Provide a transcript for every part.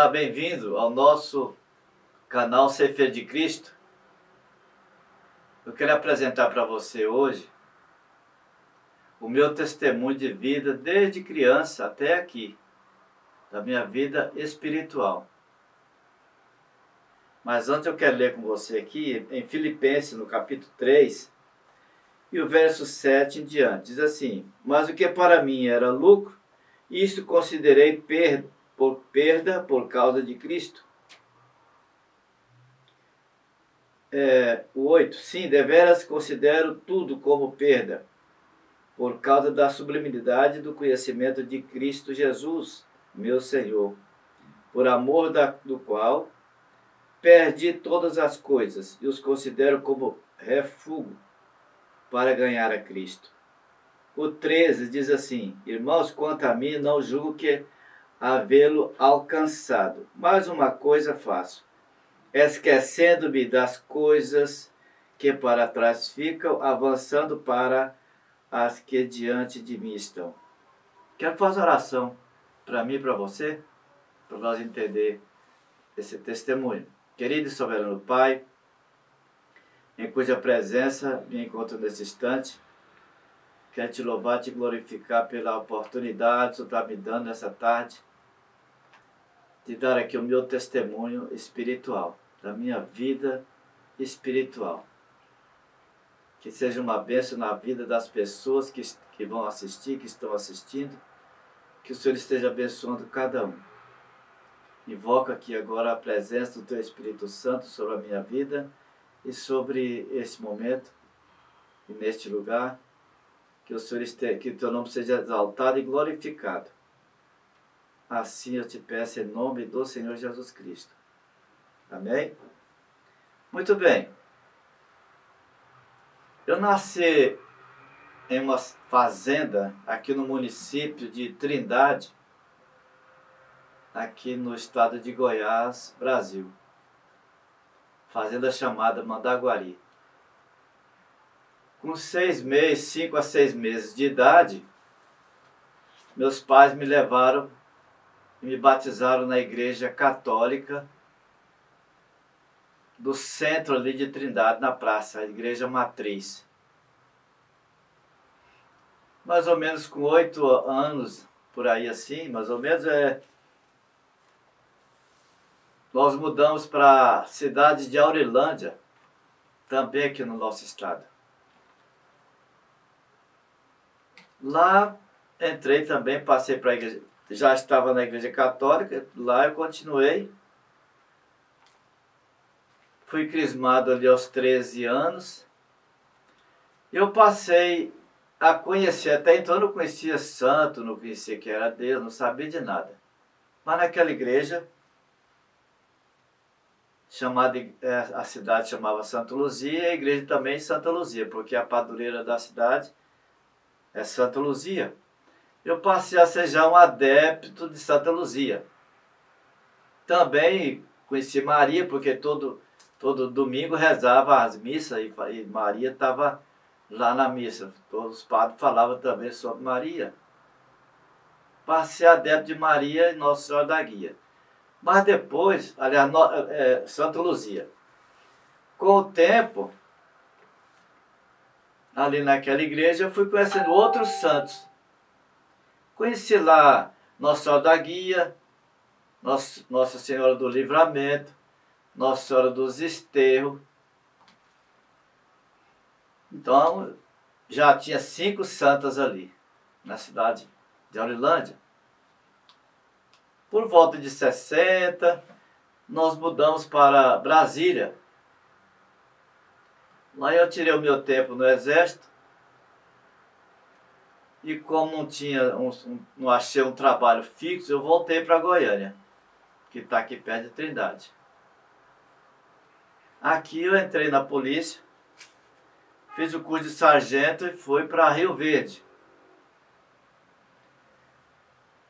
Olá, bem-vindo ao nosso canal Ceifeiro de Cristo. Eu quero apresentar para você hoje o meu testemunho de vida desde criança até aqui, da minha vida espiritual. Mas antes eu quero ler com você aqui em Filipenses, no capítulo 3, e o verso 7 em diante. Diz assim: mas o que para mim era lucro, isto considerei perda por causa de Cristo. O 8. Sim, deveras considero tudo como perda, por causa da sublimidade do conhecimento de Cristo Jesus, meu Senhor, por amor do qual perdi todas as coisas e os considero como refúgio para ganhar a Cristo. O 13 diz assim: irmãos, quanto a mim, não julgo que havê-lo alcançado, mas uma coisa faço, esquecendo-me das coisas que para trás ficam, avançando para as que diante de mim estão. Quero fazer oração para mim e para você, para nós entender esse testemunho. Querido e soberano Pai, em cuja presença me encontro nesse instante, quero te louvar, te glorificar pela oportunidade que o Senhor está me dando nessa tarde, de dar aqui o meu testemunho espiritual, da minha vida espiritual. Que seja uma bênção na vida das pessoas que vão assistir, que estão assistindo, que o Senhor esteja abençoando cada um. Invoco aqui agora a presença do Teu Espírito Santo sobre a minha vida e sobre esse momento e neste lugar, que o Senhor que o Teu nome seja exaltado e glorificado. Assim eu te peço em nome do Senhor Jesus Cristo. Amém? Muito bem. Eu nasci em uma fazenda aqui no município de Trindade, aqui no estado de Goiás, Brasil. Fazenda chamada Mandaguari. Com 5 a 6 meses de idade, meus pais me levaram e me batizaram na igreja católica do centro ali de Trindade, na praça, a igreja matriz. Mais ou menos com 8 anos, por aí assim, mais ou menos, nós mudamos para a cidade de Aurilândia, também aqui no nosso estado. Lá entrei também, passei para a igreja, já estava na igreja católica, lá eu continuei. Fui crismado ali aos 13 anos. Eu passei a conhecer, até então eu não conhecia santo, não conhecia que era Deus, não sabia de nada. Mas naquela igreja, a cidade chamava Santa Luzia, e a igreja também Santa Luzia, porque a padroeira da cidade é Santa Luzia. Eu passei a ser já um adepto de Santa Luzia. Também conheci Maria, porque todo domingo rezava as missas e Maria estava lá na missa. Todos os padres falavam também sobre Maria. Passei adepto de Maria e Nossa Senhora da Guia. Mas depois, aliás, Santa Luzia. Com o tempo, ali naquela igreja, eu fui conhecendo outros santos. Conheci lá Nossa Senhora da Guia, Nossa Senhora do Livramento, Nossa Senhora dos Esterros. Então, já tinha 5 santas ali, na cidade de Aurilândia. Por volta de 60, nós mudamos para Brasília. Lá eu tirei o meu tempo no exército. E como não achei um trabalho fixo, eu voltei para Goiânia, que está aqui perto de Trindade. Aqui eu entrei na polícia, fiz o curso de sargento e fui para Rio Verde.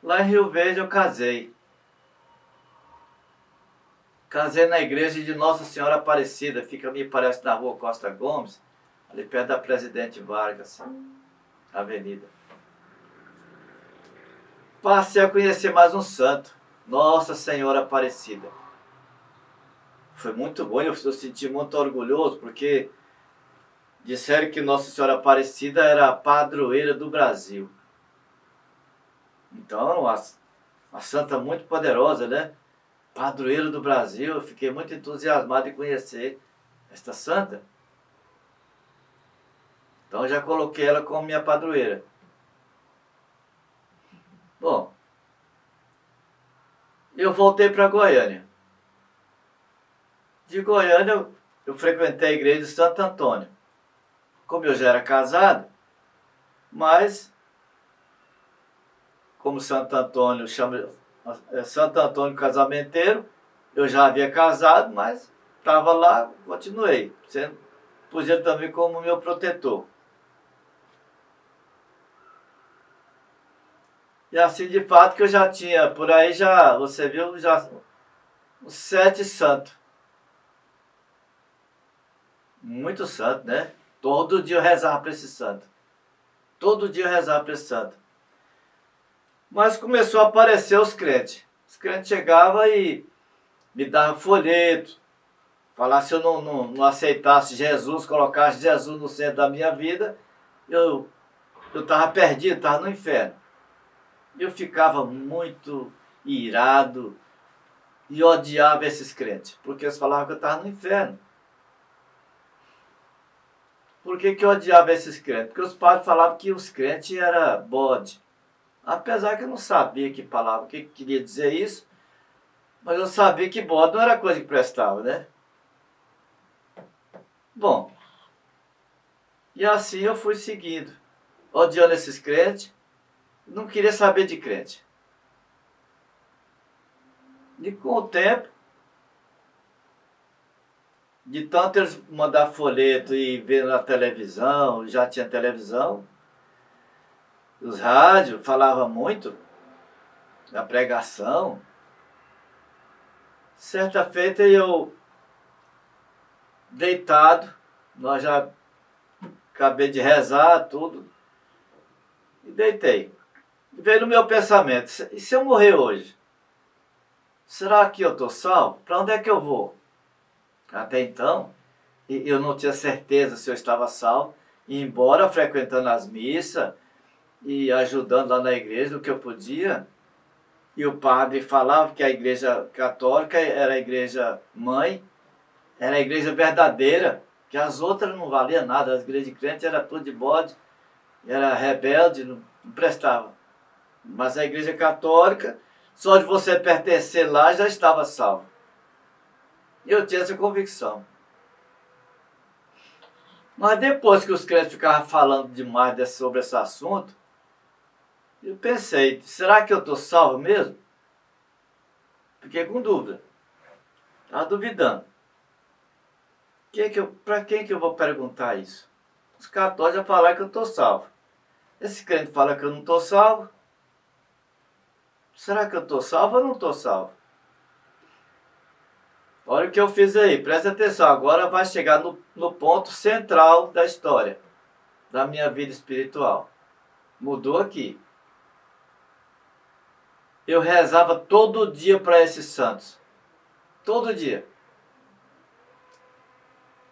Lá em Rio Verde eu casei. Casei na igreja de Nossa Senhora Aparecida, me parece na rua Costa Gomes, ali perto da Presidente Vargas, avenida. Passei a conhecer mais um santo, Nossa Senhora Aparecida. Foi muito bom, eu senti muito orgulhoso, porque disseram que Nossa Senhora Aparecida era a padroeira do Brasil. Então, uma santa muito poderosa, né? Padroeira do Brasil, eu fiquei muito entusiasmado em conhecer esta santa. Então, eu já coloquei ela como minha padroeira. Bom, eu voltei para Goiânia. De Goiânia, eu frequentei a igreja de Santo Antônio. Como eu já era casado, mas como Santo Antônio chama Santo Antônio casamenteiro, eu já havia casado, mas estava lá, continuei, pus ele também como meu protetor. E assim, de fato, que eu já tinha, por aí já, você viu, já uns 7 santos. Muito santo, né? Todo dia eu rezava para esse santo. Todo dia eu rezava para esse santo. Mas começou a aparecer os crentes. Os crentes chegavam e me davam folheto. Falasse se eu não aceitasse Jesus, colocasse Jesus no centro da minha vida, eu estava perdido, estava no inferno. Eu ficava muito irado e odiava esses crentes, porque eles falavam que eu estava no inferno. Por que eu odiava esses crentes? Porque os padres falavam que os crentes eram bode. Apesar que eu não sabia que palavra, o que queria dizer isso, mas eu sabia que bode não era coisa que prestava, né? Bom, e assim eu fui seguindo, odiando esses crentes, não queria saber de crente. E com o tempo, de tanto eles mandar folheto e ver na televisão, já tinha televisão, os rádios falavam muito da pregação. Certa feita eu, deitado, nós já acabei de rezar tudo, e deitei. E veio no meu pensamento, e se eu morrer hoje? Será que eu estou salvo? Para onde é que eu vou? Até então, eu não tinha certeza se eu estava salvo, e embora frequentando as missas e ajudando lá na igreja o que eu podia, e o padre falava que a igreja católica era a igreja mãe, era a igreja verdadeira, que as outras não valiam nada, as igrejas de crente era tudo de bode, era rebelde, não prestava. Mas a igreja católica, só de você pertencer lá já estava salvo. Eu tinha essa convicção. Mas depois que os crentes ficavam falando demais sobre esse assunto, eu pensei, será que eu estou salvo mesmo? Fiquei com dúvida. Estava duvidando. Para quem que eu vou perguntar isso? Os católicos já falaram que eu estou salvo. Esse crente fala que eu não estou salvo. Será que eu estou salvo ou não estou salvo? Olha o que eu fiz aí, presta atenção. Agora vai chegar no ponto central da história, da minha vida espiritual. Mudou aqui. Eu rezava todo dia para esses santos. Todo dia.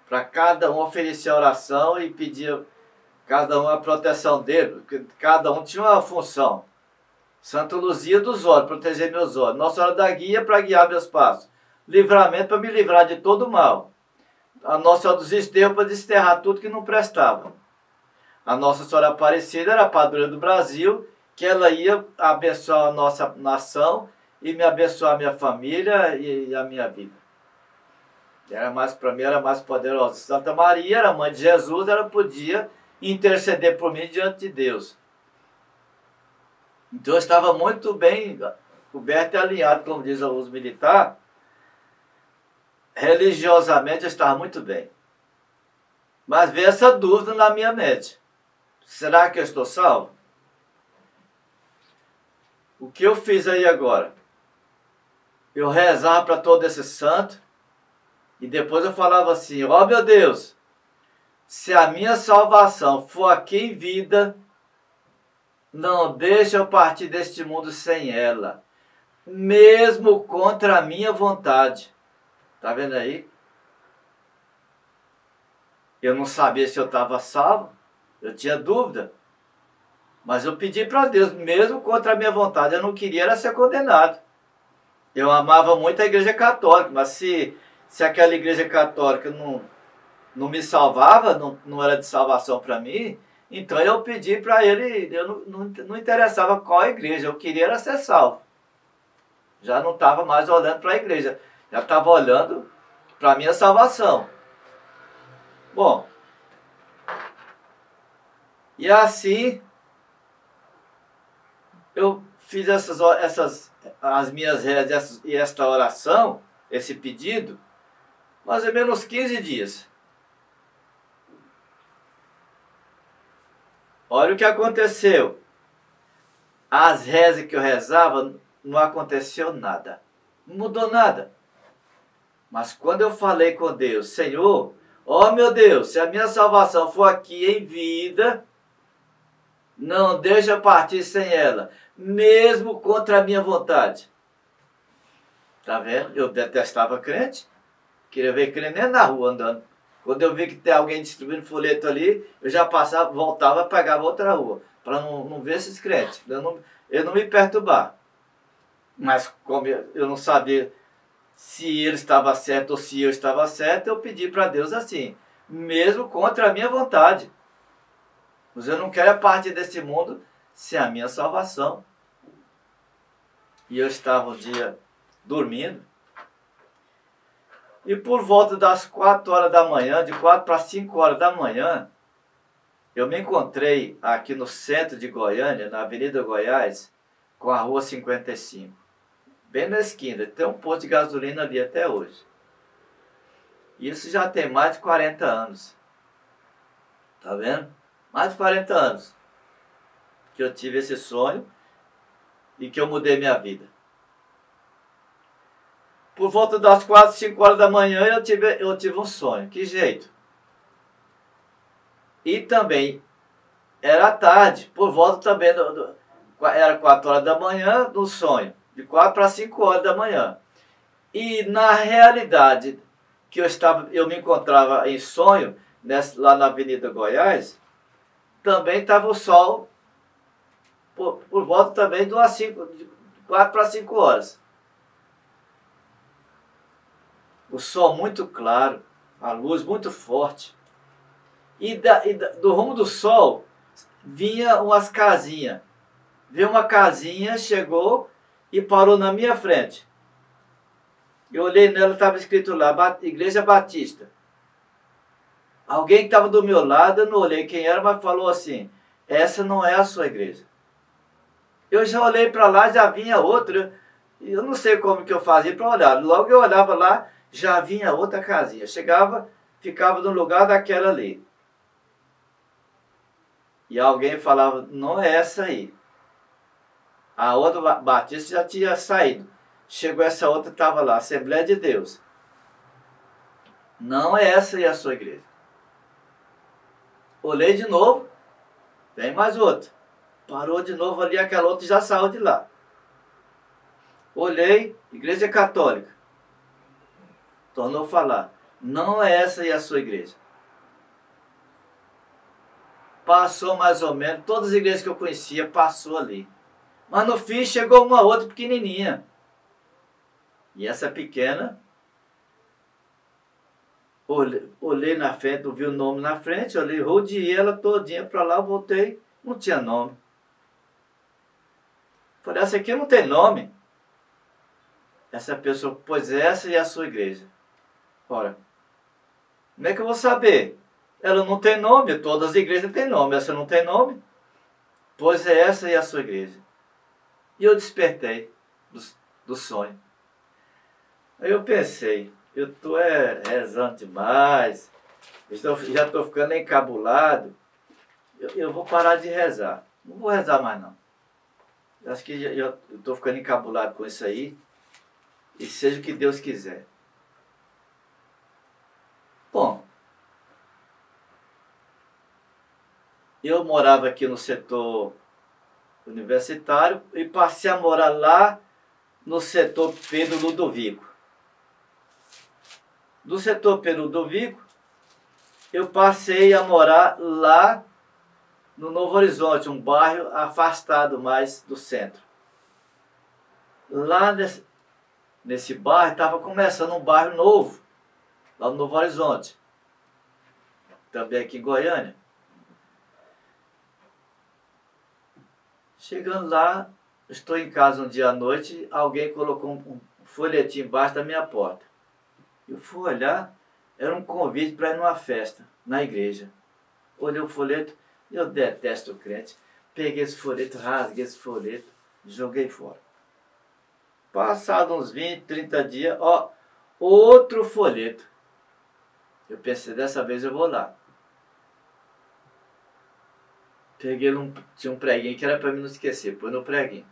Para cada um oferecer oração e pedir cada um a proteção dele, porque cada um tinha uma função. Santa Luzia dos olhos, proteger meus olhos. Nossa Senhora da Guia para guiar meus passos. Livramento para me livrar de todo mal. A Nossa Senhora dos Desterros para desterrar tudo que não prestava. A Nossa Senhora Aparecida era a padroeira do Brasil, que ela ia abençoar a nossa nação e me abençoar a minha família e a minha vida. Para mim era mais poderosa. Santa Maria era mãe de Jesus, ela podia interceder por mim diante de Deus. Então eu estava muito bem coberto e alinhado, como diz os militares. Religiosamente eu estava muito bem. Mas veio essa dúvida na minha mente. Será que eu estou salvo? O que eu fiz aí agora? Eu rezava para todo esse santo e depois eu falava assim, ó meu Deus, se a minha salvação for aqui em vida, não deixa eu partir deste mundo sem ela. mesmo contra a minha vontade. Tá vendo aí? Eu não sabia se eu estava salvo, eu tinha dúvida. Mas eu pedi para Deus, mesmo contra a minha vontade, eu não queria era ser condenado. Eu amava muito a igreja católica, mas se aquela igreja católica não me salvava, não era de salvação para mim, então eu pedi para ele, eu não interessava qual igreja, eu queria era ser salvo. Já não estava mais olhando para a igreja, já estava olhando para a minha salvação. Bom, e assim eu fiz as minhas rezas e esta oração, esse pedido, mais ou menos 15 dias. Olha o que aconteceu. As rezas que eu rezava, não aconteceu nada. Não mudou nada. Mas quando eu falei com Deus, Senhor, ó meu Deus, se a minha salvação for aqui em vida, não deixa eu partir sem ela, mesmo contra a minha vontade. Tá vendo? Eu detestava crente. Queria ver crente nem na rua andando. Quando eu vi que tem alguém distribuindo folheto ali, eu já passava, voltava e pegava outra rua. Para não ver esses crentes. Eu não me perturbar. Mas como eu não sabia se ele estava certo ou se eu estava certo, eu pedi para Deus assim. Mesmo contra a minha vontade. Mas eu não quero a parte desse mundo sem a minha salvação. E eu estava um dia dormindo. E por volta das 4 horas da manhã, de 4 para 5 horas da manhã, eu me encontrei aqui no centro de Goiânia, na Avenida Goiás, com a Rua 55. Bem na esquina, tem um posto de gasolina ali até hoje. Isso já tem mais de 40 anos. Tá vendo? Mais de 40 anos que eu tive esse sonho e que eu mudei minha vida. Por volta das 4, 5 horas da manhã eu tive um sonho. Que jeito? E também era tarde, por volta também era 4 horas da manhã no sonho. De 4 para 5 horas da manhã. E na realidade que eu me encontrava em sonho, lá na Avenida Goiás, também estava o sol por volta também de 4 para 5 horas. O sol muito claro, a luz muito forte. E do rumo do sol vinha umas casinhas. Veio uma casinha, chegou e parou na minha frente. Eu olhei nela, estava escrito lá, Igreja Batista. Alguém que estava do meu lado, eu não olhei quem era, mas falou assim, essa não é a sua igreja. Eu já olhei para lá, já vinha outra. Eu não sei como que eu fazia para olhar. Logo eu olhava lá, já vinha outra casinha. Chegava, ficava no lugar daquela ali. E alguém falava, não é essa aí. A outra batista já tinha saído. Chegou essa outra, estava lá, Assembleia de Deus. Não é essa aí a sua igreja. Olhei de novo, vem mais outra. Parou de novo ali, aquela outra já saiu de lá. Olhei, Igreja Católica. Tornou a falar, não é essa aí a sua igreja. Passou mais ou menos, todas as igrejas que eu conhecia passou ali. Mas no fim chegou uma outra pequenininha. E essa pequena, olhei na frente, vi o nome na frente, olhei, rodeei ela todinha para lá, voltei, não tinha nome. Falei, essa aqui não tem nome. Essa pessoa, pois essa é a sua igreja. Ora, como é que eu vou saber? Ela não tem nome, todas as igrejas têm nome, essa não tem nome. Pois é essa é a sua igreja. E eu despertei do sonho. Aí eu pensei, eu estou rezando demais, já estou ficando encabulado, eu vou parar de rezar. Não vou rezar mais não. Acho que eu estou ficando encabulado com isso aí, e seja o que Deus quiser. Bom, eu morava aqui no setor universitário e passei a morar lá no setor Pedro Ludovico. Do setor Pedro Ludovico, eu passei a morar lá no Novo Horizonte, um bairro afastado mais do centro. Lá nesse bairro, estava começando um bairro novo, lá no Novo Horizonte, também aqui em Goiânia. Chegando lá, estou em casa um dia à noite, alguém colocou um folhetinho embaixo da minha porta. Eu fui olhar, era um convite para ir numa festa, na igreja. Olhei o folheto, eu detesto o crente. Peguei esse folheto, rasguei esse folheto, joguei fora. Passado uns 20, 30 dias, ó, outro folheto. Eu pensei, dessa vez eu vou lá. Peguei tinha um preguinho que era para mim não esquecer, pôs no preguinho.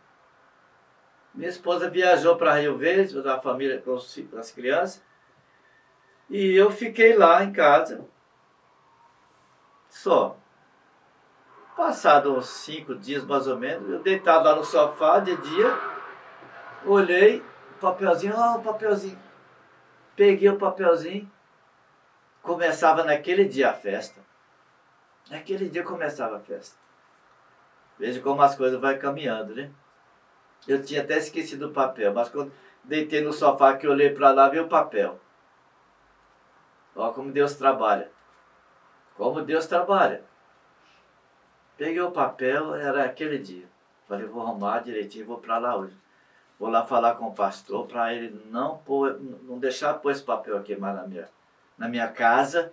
Minha esposa viajou para Rio Verde, da família com as crianças, e eu fiquei lá em casa, só. Passado uns 5 dias mais ou menos, eu deitado lá no sofá de dia, olhei, o papelzinho, o papelzinho. Peguei o papelzinho, começava naquele dia a festa. Naquele dia começava a festa. Veja como as coisas vão caminhando, né? Eu tinha até esquecido o papel, mas quando deitei no sofá que eu olhei para lá, vi o papel. Olha como Deus trabalha. Como Deus trabalha. Peguei o papel, era aquele dia. Falei, vou arrumar direitinho, vou para lá hoje. Vou lá falar com o pastor para ele não deixar pôr esse papel aqui mais na minha casa,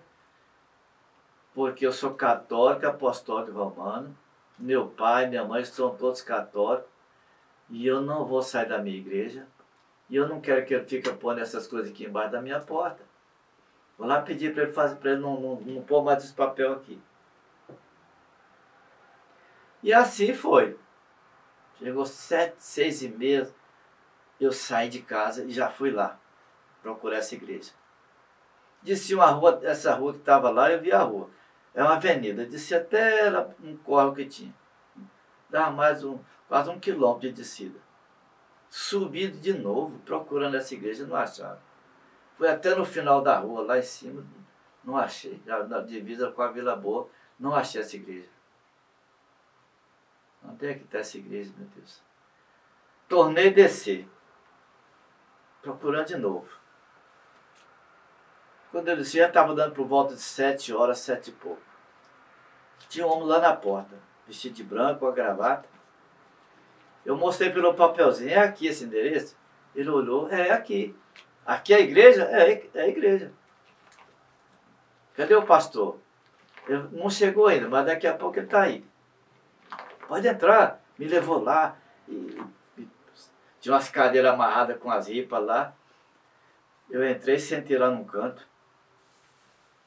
porque eu sou católico, apostólico romano. Meu pai, minha mãe são todos católicos. E eu não vou sair da minha igreja. E eu não quero que ele fique pondo essas coisas aqui embaixo da minha porta. Vou lá pedir para ele fazer, para ele não pôr mais esse papel aqui. E assim foi. Chegou 7, 6h30, eu saí de casa e já fui lá procurar essa igreja. Desci uma rua, essa rua que estava lá, eu vi a rua. É uma avenida, desci até um córrego que tinha. Dava mais quase 1 quilômetro de descida. Subi de novo, procurando essa igreja, não achava. Fui até no final da rua, lá em cima, não achei. Na divisa com a Vila Boa, não achei essa igreja. Onde é que está essa igreja, meu Deus? Tornei a descer, procurando de novo. Quando eu desci, já estava dando por volta de 7 horas, 7 e pouco. Tinha um homem lá na porta, vestido de branco, com a gravata. Eu mostrei pelo papelzinho, é aqui esse endereço? Ele olhou, é aqui. Aqui é a igreja? É a igreja. Cadê o pastor? Ele não chegou ainda, mas daqui a pouco ele está aí. Pode entrar. Me levou lá. Tinha umas cadeiras amarradas com as ripas lá. Eu entrei e sentei lá num canto,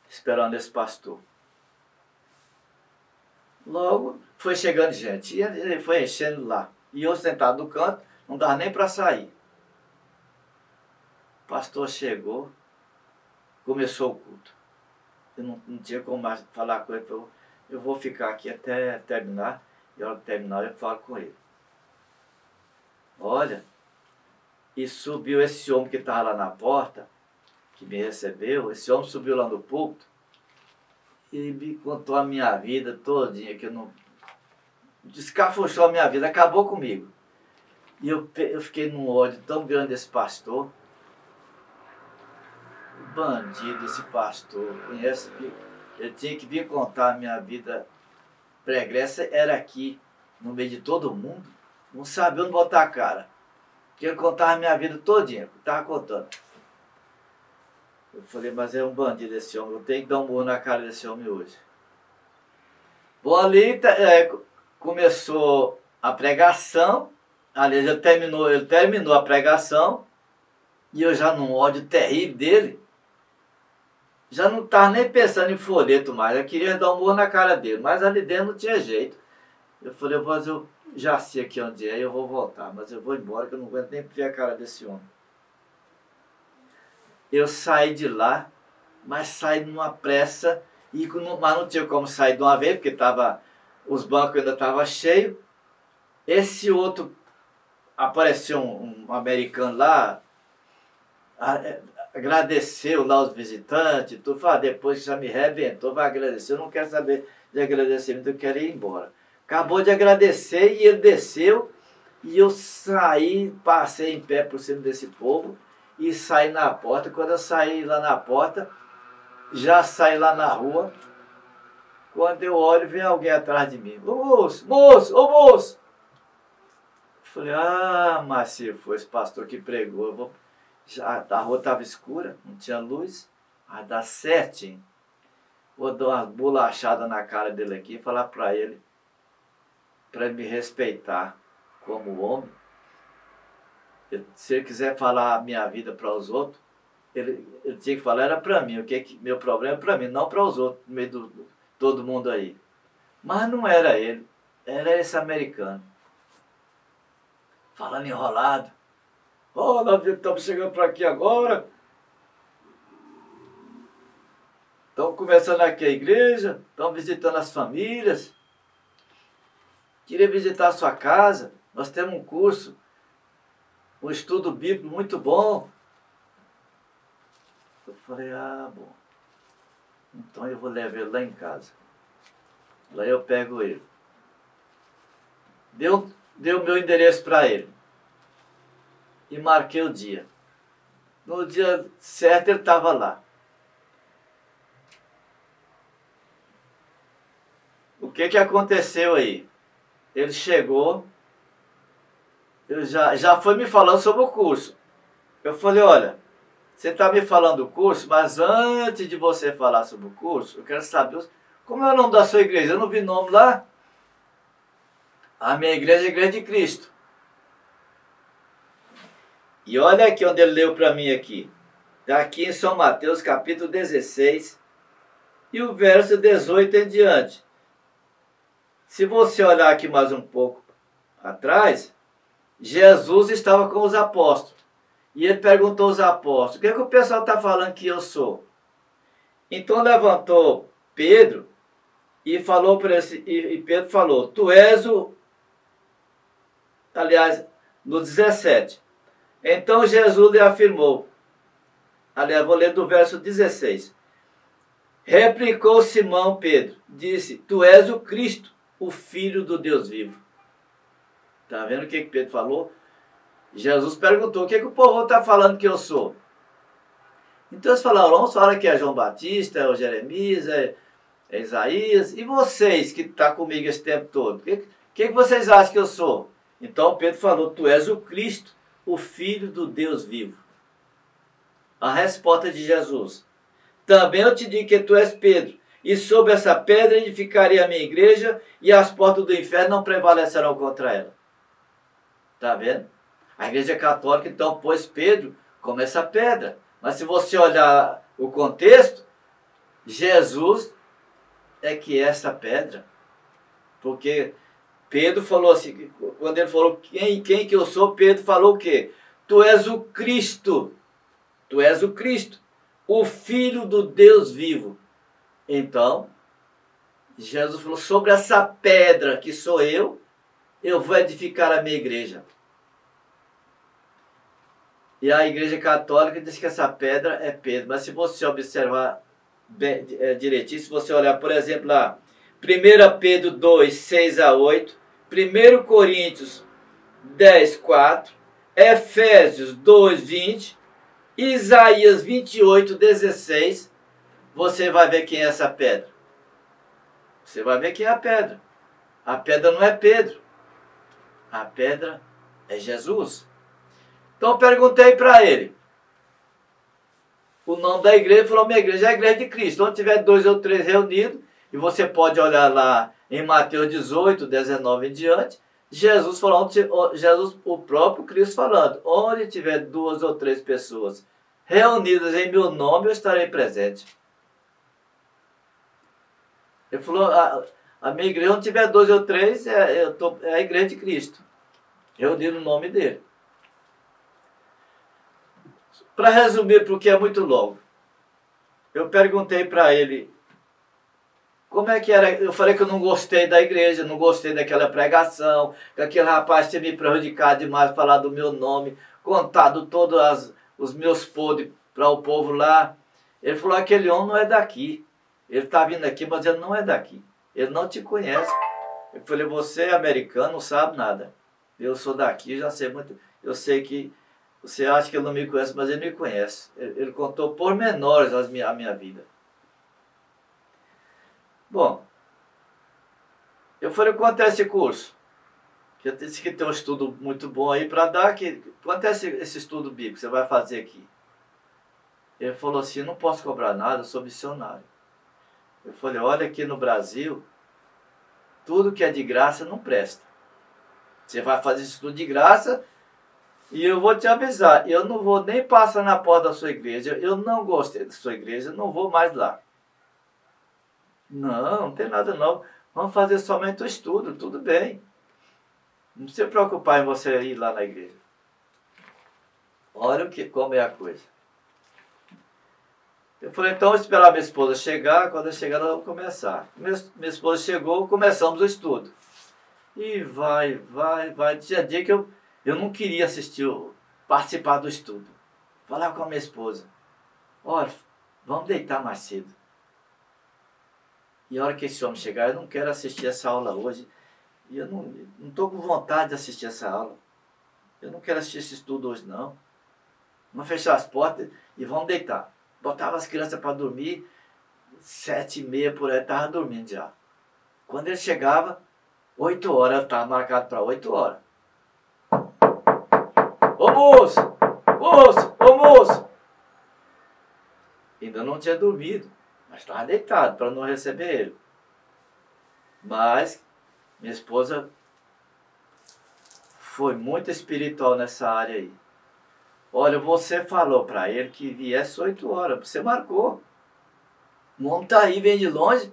esperando esse pastor. Logo foi chegando gente. E ele foi enchendo lá. E eu sentado no canto, não dava nem para sair. O pastor chegou, começou o culto. Eu não tinha como mais falar com ele. Eu vou ficar aqui até terminar. E a hora que terminar eu falo com ele. Olha, e subiu esse homem que estava lá na porta, que me recebeu. Esse homem subiu lá no púlpito e me contou a minha vida todinha, que eu não... Descafuchou a minha vida, acabou comigo. E eu fiquei num ódio tão grande desse pastor. Bandido esse pastor, conhece? Ele tinha que vir contar a minha vida pregressa, era aqui, no meio de todo mundo. Não sabia onde botar a cara. Porque ele contava a minha vida todinha, estava contando. Eu falei, mas é um bandido esse homem, eu tenho que dar um murro na cara desse homem hoje. Bom, ali começou a pregação, aliás, ele terminou a pregação, e eu já num ódio terrível dele, já não estava nem pensando em folheto mais, eu queria dar um murro na cara dele, mas ali dentro não tinha jeito. Eu falei, mas eu já sei aqui onde é, eu vou voltar, mas eu vou embora que eu não aguento nem ver a cara desse homem. Eu saí de lá, mas saí numa pressa, mas não tinha como sair de uma vez, porque os bancos ainda estavam cheios. Esse outro apareceu um americano lá, agradeceu lá os visitantes, tudo, falou, depois que já me rebentou, vai agradecer, eu não quero saber de agradecimento, eu quero ir embora. Acabou de agradecer e ele desceu, e eu saí, passei em pé por cima desse povo, e saí na porta. Quando eu saí lá na porta, já saí lá na rua, quando eu olho, vem alguém atrás de mim. Ô moço, moço, ô moço! Falei, mas se foi esse pastor que pregou, eu vou... Já, a rua estava escura, não tinha luz, vai dar certinho. Vou dar uma bolachada na cara dele aqui e falar para ele me respeitar como homem. Se ele quiser falar a minha vida para os outros, ele tinha que falar, era para mim. Meu problema é para mim, não para os outros, no meio de todo mundo aí. Mas não era ele, era esse americano. Falando enrolado. Nós estamos chegando para aqui agora. Estamos começando aqui a igreja, estamos visitando as famílias. Queria visitar a sua casa. Nós temos um curso, um estudo bíblico muito bom. Eu falei, bom. Então eu vou levar ele lá em casa. Lá eu pego ele. Deu o meu endereço para ele. E marquei o dia. No dia certo ele estava lá. O que aconteceu aí? Ele chegou, já foi me falando sobre o curso. Eu falei, olha, você está me falando do curso, mas antes de você falar sobre o curso, eu quero saber como é o nome da sua igreja. Eu não vi nome lá. A minha igreja é a Igreja de Cristo. E olha aqui onde ele leu para mim aqui. Está aqui em São Mateus, capítulo 16, e o verso 18 em diante. Se você olhar aqui mais um pouco atrás, Jesus estava com os apóstolos. E ele perguntou aos apóstolos, o que o pessoal está falando que eu sou? Então levantou Pedro e falou para e Pedro falou, tu és o... Aliás, no 17. Então Jesus lhe afirmou, aliás, vou ler do verso 16. Replicou Simão Pedro, disse, tu és o Cristo, o Filho do Deus vivo. Está vendo o que Pedro falou? Jesus perguntou, o que o povo está falando que eu sou? Então eles falaram, uns falam que é João Batista, é o Jeremias, é Isaías. E vocês que estão comigo esse tempo todo? O que vocês acham que eu sou? Então Pedro falou, tu és o Cristo, o Filho do Deus vivo. A resposta de Jesus. Também eu te digo que tu és Pedro, e sobre essa pedra edificarei a minha igreja, e as portas do inferno não prevalecerão contra ela. Está vendo? A igreja católica então pôs Pedro como essa pedra. Mas se você olhar o contexto, Jesus é que é essa pedra. Porque Pedro falou assim, quando ele falou quem que eu sou, Pedro falou o quê? Tu és o Cristo. Tu és o Cristo, o Filho do Deus vivo. Então, Jesus falou, sobre essa pedra que sou eu vou edificar a minha igreja. E a igreja católica diz que essa pedra é Pedro. Mas se você observar bem, direitinho, se você olhar, por exemplo, lá, 1 Pedro 2, 6 a 8, 1 Coríntios 10, 4, Efésios 2, 20, Isaías 28, 16, você vai ver quem é essa pedra. Você vai ver quem é a pedra. A pedra não é Pedro. A pedra é Jesus. Então perguntei para ele o nome da igreja. Ele falou, minha igreja é a Igreja de Cristo. Onde tiver 2 ou 3 reunidos, e você pode olhar lá em Mateus 18, 19 em diante, Jesus falando, Jesus, o próprio Cristo falando, onde tiver 2 ou 3 pessoas reunidas em meu nome, eu estarei presente. Ele falou, a minha igreja, onde tiver 2 ou 3, é a Igreja de Cristo, reunido no nome dele. Para resumir, porque é muito longo, eu perguntei para ele Como é que era? Eu falei que eu não gostei da igreja, não gostei daquela pregação, que aquele rapaz tinha me prejudicado demais, falar do meu nome, contado todos os meus podres para o povo lá. Ele falou, aquele homem não é daqui. Ele está vindo aqui, mas ele não é daqui. Ele não te conhece. Eu falei, você é americano, não sabe nada. Eu sou daqui, já sei muito. Eu sei que você acha que ele não me conhece, mas ele me conhece. Ele contou pormenores a minha vida. Bom, eu falei, quanto é esse curso? Eu disse que tem um estudo muito bom aí para dar. Quanto é esse estudo bíblico que você vai fazer aqui? Ele falou assim, não posso cobrar nada, eu sou missionário. Eu falei, olha, aqui no Brasil, tudo que é de graça não presta. Você vai fazer esse estudo de graça e eu vou te avisar, eu não vou nem passar na porta da sua igreja, eu não gostei da sua igreja, não vou mais lá. Não tem nada não. Vamos fazer somente o estudo, tudo bem. Não se preocupar em você ir lá na igreja. Olha como é a coisa. Eu falei, então eu vou esperar minha esposa chegar, quando eu chegar nós vamos começar. Minha esposa chegou, começamos o estudo. E vai. Tinha dia que eu não queria participar do estudo. Falar com a minha esposa. Olha, vamos deitar mais cedo. E a hora que esse homem chegar, eu não quero assistir essa aula hoje. E eu não estou com vontade de assistir essa aula. Eu não quero assistir esse estudo hoje, não. Vamos fechar as portas e vamos deitar. Botava as crianças para dormir, 7h30 por aí, estava dormindo já. Quando ele chegava, 8 horas, eu estava marcado para 8 horas. Ô moço! Ô moço! Ainda não tinha dormido, mas estava deitado para não receber ele. Mas minha esposa foi muito espiritual nessa área aí. Olha, você falou para ele que viesse 8 horas, você marcou. O homem está aí, vem de longe,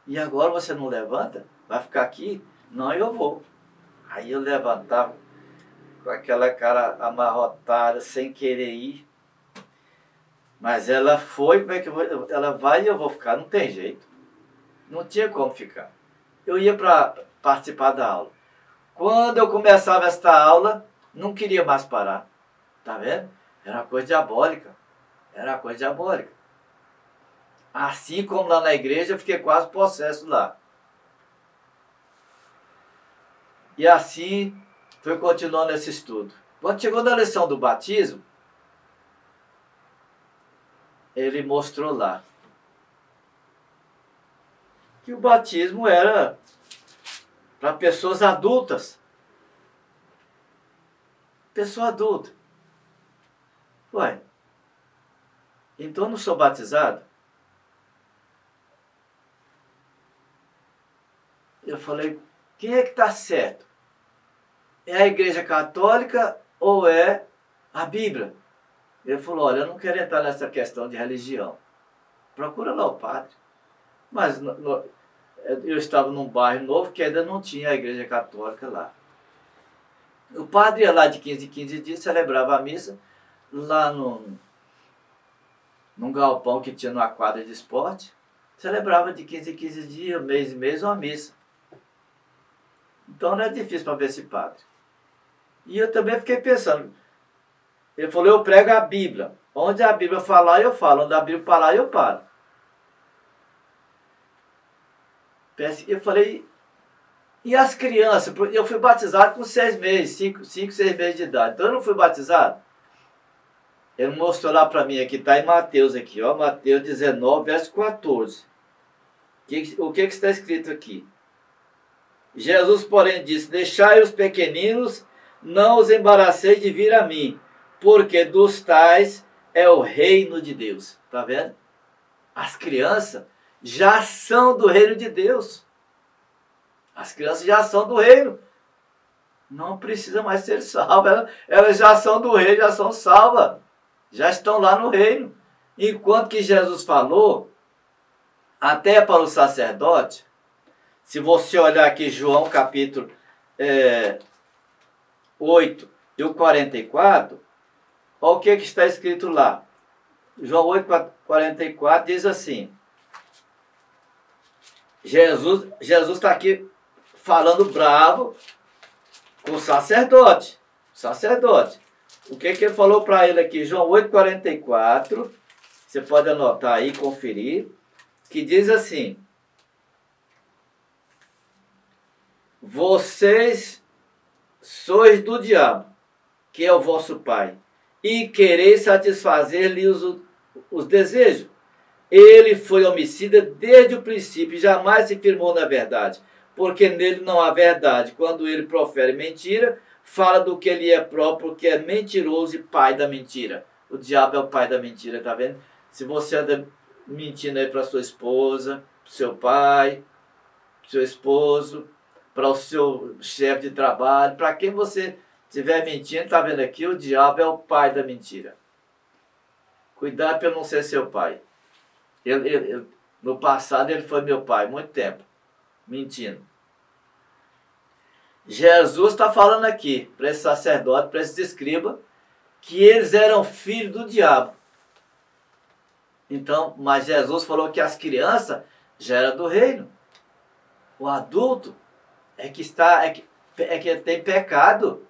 e agora você não levanta? Vai ficar aqui? Não, eu vou. Aí eu levantava com aquela cara amarrotada, sem querer ir. Mas ela foi, como é que eu vou? Ela vai e eu vou ficar, não tem jeito. Não tinha como ficar. Eu ia para participar da aula. Quando eu começava esta aula, não queria mais parar. Tá vendo? Era uma coisa diabólica. Era uma coisa diabólica. Assim como lá na igreja, eu fiquei quase possesso lá. E assim, foi continuando esse estudo. Quando chegou na lição do batismo, ele mostrou lá que o batismo era para pessoas adultas. Pessoa adulta. Ué, então eu não sou batizado? Eu falei, quem é que está certo? É a Igreja Católica ou é a Bíblia? Ele falou, olha, eu não quero entrar nessa questão de religião. Procura lá o padre. Mas eu estava num bairro novo que ainda não tinha a Igreja Católica lá. O padre ia lá de 15 em 15 dias, celebrava a missa lá num galpão que tinha numa quadra de esporte. Celebrava de 15 em 15 dias, mês em mês, uma missa. Então não é difícil para ver esse padre. E eu também fiquei pensando. Ele falou, eu prego a Bíblia. Onde a Bíblia falar, eu falo. Onde a Bíblia parar, eu paro. Eu falei, e as crianças? Eu fui batizado com 6 meses, 5, 6 meses de idade. Então eu não fui batizado. Ele mostrou lá para mim, aqui está em Mateus, aqui, ó, Mateus 19, verso 14. O que está escrito aqui? Jesus, porém, disse, deixai os pequeninos, não os embaraceis de vir a mim, porque dos tais é o reino de Deus. Está vendo? As crianças já são do reino de Deus. As crianças já são do reino. Não precisa mais ser salvas. Elas já são do reino, já são salvas. Já estão lá no reino. Enquanto que Jesus falou, até para o sacerdote, se você olhar aqui João capítulo 8 e o 44, olha o que está escrito lá. João 8, 44 diz assim, Jesus está aqui falando bravo com o sacerdote. Sacerdote. O que ele falou para ele aqui? João 8,44. Você pode anotar aí, conferir. Que diz assim: vocês sois do diabo, que é o vosso pai, e quereis satisfazer-lhe os desejos. Ele foi homicida desde o princípio e jamais se firmou na verdade, porque nele não há verdade. Quando ele profere mentira, fala do que ele é próprio, que é mentiroso e pai da mentira. O diabo é o pai da mentira, tá vendo? Se você anda mentindo aí para sua esposa, para seu pai, para seu esposo, para o seu chefe de trabalho, para quem você estiver mentindo, tá vendo aqui? O diabo é o pai da mentira. Cuidado para não ser seu pai. No passado ele foi meu pai, muito tempo, mentindo. Jesus está falando aqui para esse sacerdote, para esse escriba, que eles eram filhos do diabo. Então, mas Jesus falou que as crianças já eram do reino. O adulto é que tem pecado.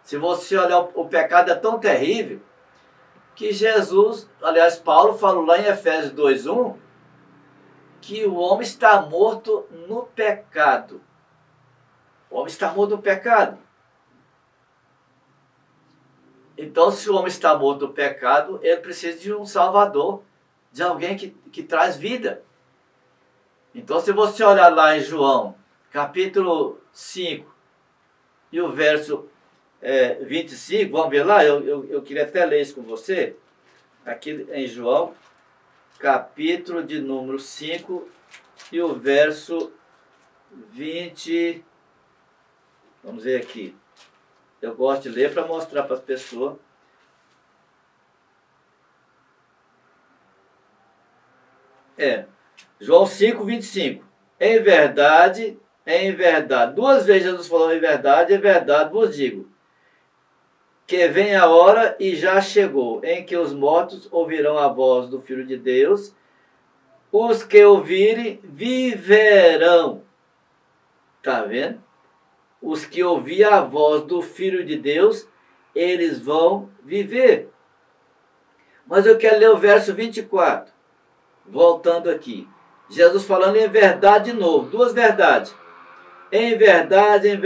Se você olhar, o pecado é tão terrível que Jesus, aliás, Paulo falou lá em Efésios 2:1, que o homem está morto no pecado. O homem está morto no pecado. Então, se o homem está morto no pecado, ele precisa de um salvador, de alguém que traz vida. Então, se você olhar lá em João, capítulo 5, e o verso 25, vamos ver lá, eu queria até ler isso com você, aqui em João, capítulo de número 5, e o verso 20, vamos ver aqui, eu gosto de ler para mostrar para as pessoas. João 5, 25. Em verdade, duas vezes Jesus falou em verdade vos digo, que vem a hora e já chegou, em que os mortos ouvirão a voz do Filho de Deus, os que ouvirem viverão. Tá vendo? Os que ouvirem a voz do Filho de Deus, eles vão viver. Mas eu quero ler o verso 24. Voltando aqui. Jesus falando em verdade de novo. Duas verdades. Em verdade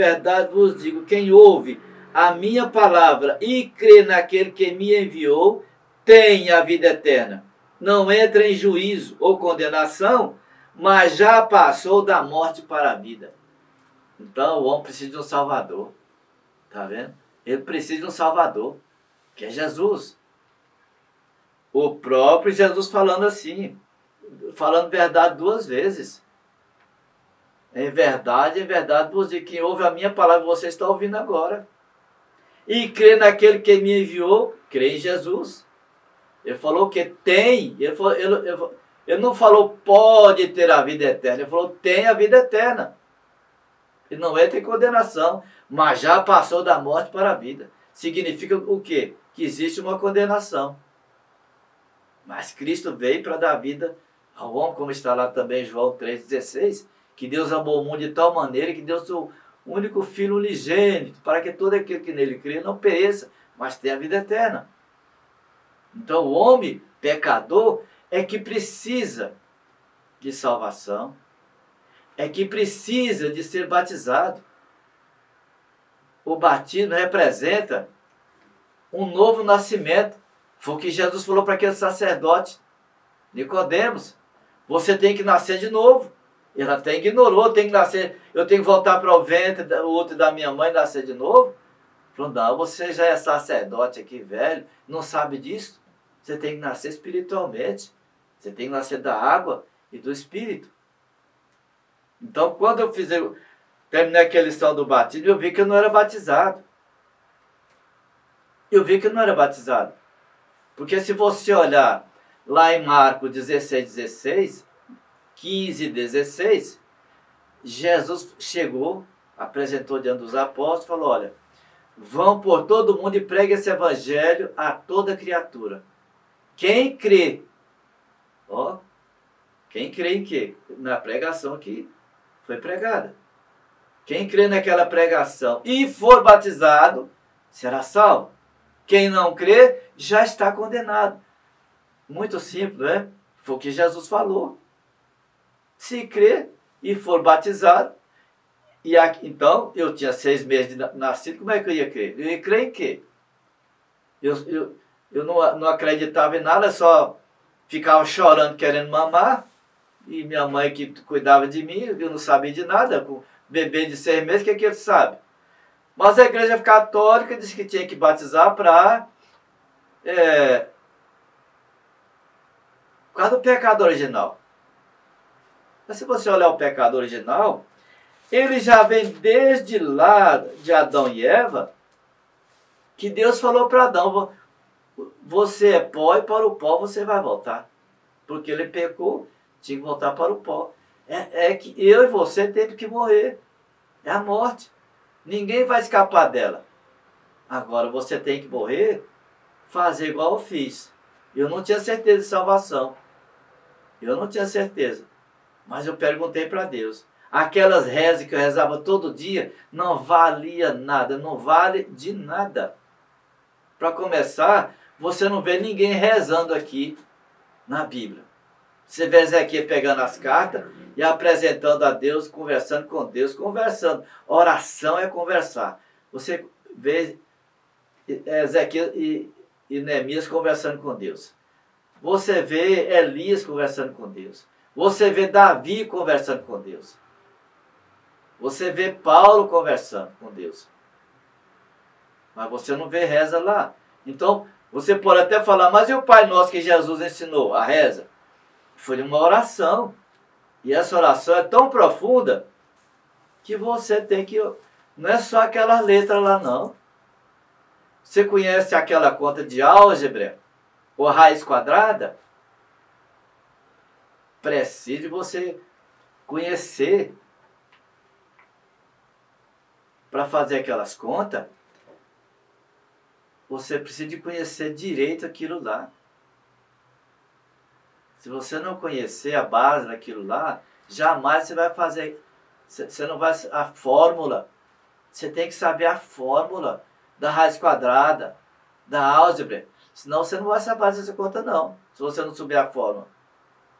vos digo, quem ouve a minha palavra e crê naquele que me enviou, tem a vida eterna. Não entra em juízo ou condenação, mas já passou da morte para a vida. Então o homem precisa de um Salvador. Tá vendo? Ele precisa de um Salvador, que é Jesus. O próprio Jesus falando assim, falando verdade duas vezes. Em verdade vos digo, quem ouve a minha palavra, você está ouvindo agora. E crê naquele que me enviou, crê em Jesus. Ele falou que tem, ele não falou pode ter a vida eterna, ele falou tem a vida eterna. E não entra em condenação, mas já passou da morte para a vida. Significa o quê? Que existe uma condenação. Mas Cristo veio para dar vida ao homem, como está lá também em João 3,16, que Deus amou o mundo de tal maneira que deu seu único Filho unigênito, para que todo aquele que nele crê não pereça, mas tenha a vida eterna. Então o homem pecador é que precisa de salvação, é que precisa de ser batizado. O batismo representa um novo nascimento. Foi o que Jesus falou para aquele sacerdote, Nicodemos. Você tem que nascer de novo. Ele até ignorou, tem que nascer, eu tenho que voltar para o ventre do útero da minha mãe e nascer de novo. Falou, não, você já é sacerdote aqui, velho, não sabe disso? Você tem que nascer espiritualmente. Você tem que nascer da água e do Espírito. Então, quando eu terminei aquela lição do batismo, eu vi que eu não era batizado. Porque se você olhar lá em Marcos 16, 15 e 16, Jesus chegou, apresentou diante dos apóstolos, falou, olha, vão por todo mundo e preguem esse evangelho a toda criatura. Quem crê, quem crê em quê? Na pregação que foi pregada. Quem crê naquela pregação e for batizado, será salvo. Quem não crê, já está condenado. Muito simples, né? Foi o que Jesus falou. Se crê e for batizado, e aqui, então, eu tinha 6 meses de nascido, como é que eu ia crer? Eu ia crer em quê? Eu não acreditava em nada, só ficava chorando, querendo mamar, e minha mãe que cuidava de mim, eu não sabia de nada, com bebê de 6 meses, o que ele sabe? Mas a igreja católica disse que tinha que batizar para... por causa do pecado original. Mas se você olhar o pecado original, ele já vem desde lá de Adão e Eva, que Deus falou para Adão, você é pó e para o pó você vai voltar. Porque ele pecou, tinha que voltar para o pó. É que eu e você temos que morrer. É a morte. Ninguém vai escapar dela. Agora você tem que morrer, fazer igual eu fiz. Eu não tinha certeza de salvação. Eu não tinha certeza. Mas eu perguntei para Deus. Aquelas rezas que eu rezava todo dia não valia nada. Não vale de nada. Para começar, você não vê ninguém rezando aqui na Bíblia. Você vê Ezequiel pegando as cartas e apresentando a Deus, conversando com Deus, conversando. Oração é conversar. Você vê Ezequiel e Neemias conversando com Deus. Você vê Elias conversando com Deus. Você vê Davi conversando com Deus. Você vê Paulo conversando com Deus. Mas você não vê reza lá. Então, você pode até falar, mas e o Pai Nosso que Jesus ensinou? A reza? Foi uma oração. E essa oração é tão profunda que você tem que... Não é só aquela letra lá, não. Você conhece aquela conta de álgebra? Ou raiz quadrada? Precisa você conhecer para fazer aquelas contas. Você precisa de conhecer direito aquilo lá. Se você não conhecer a base daquilo lá, jamais você vai fazer. Você não vai. A fórmula. Você tem que saber a fórmula da raiz quadrada, da álgebra. Senão você não vai saber fazer essa conta, não. Se você não souber a fórmula.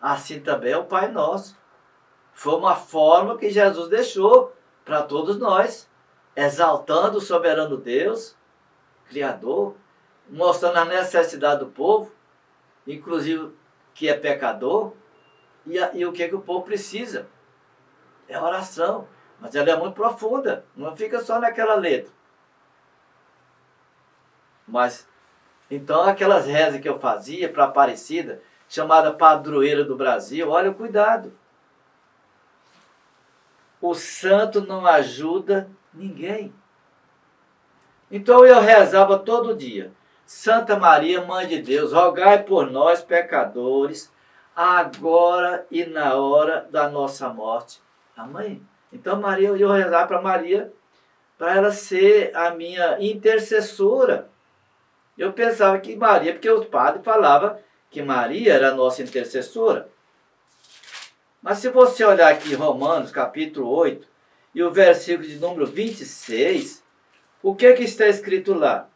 Assim também é o Pai Nosso. Foi uma fórmula que Jesus deixou para todos nós. Exaltando o soberano Deus, Criador, mostrando a necessidade do povo, inclusive que é pecador, e o que o povo precisa. É oração, mas ela é muito profunda, não fica só naquela letra. Mas, então aquelas rezas que eu fazia para a Aparecida, chamada Padroeira do Brasil, olha, cuidado. O santo não ajuda ninguém. Então eu rezava todo dia. Santa Maria, Mãe de Deus, rogai por nós, pecadores, agora e na hora da nossa morte. Amém? Então Maria, eu rezava para Maria, para ela ser a minha intercessora. Eu pensava que Maria, porque os padres falavam que Maria era a nossa intercessora. Mas se você olhar aqui Romanos, capítulo 8, e o versículo de número 26, o que está escrito lá?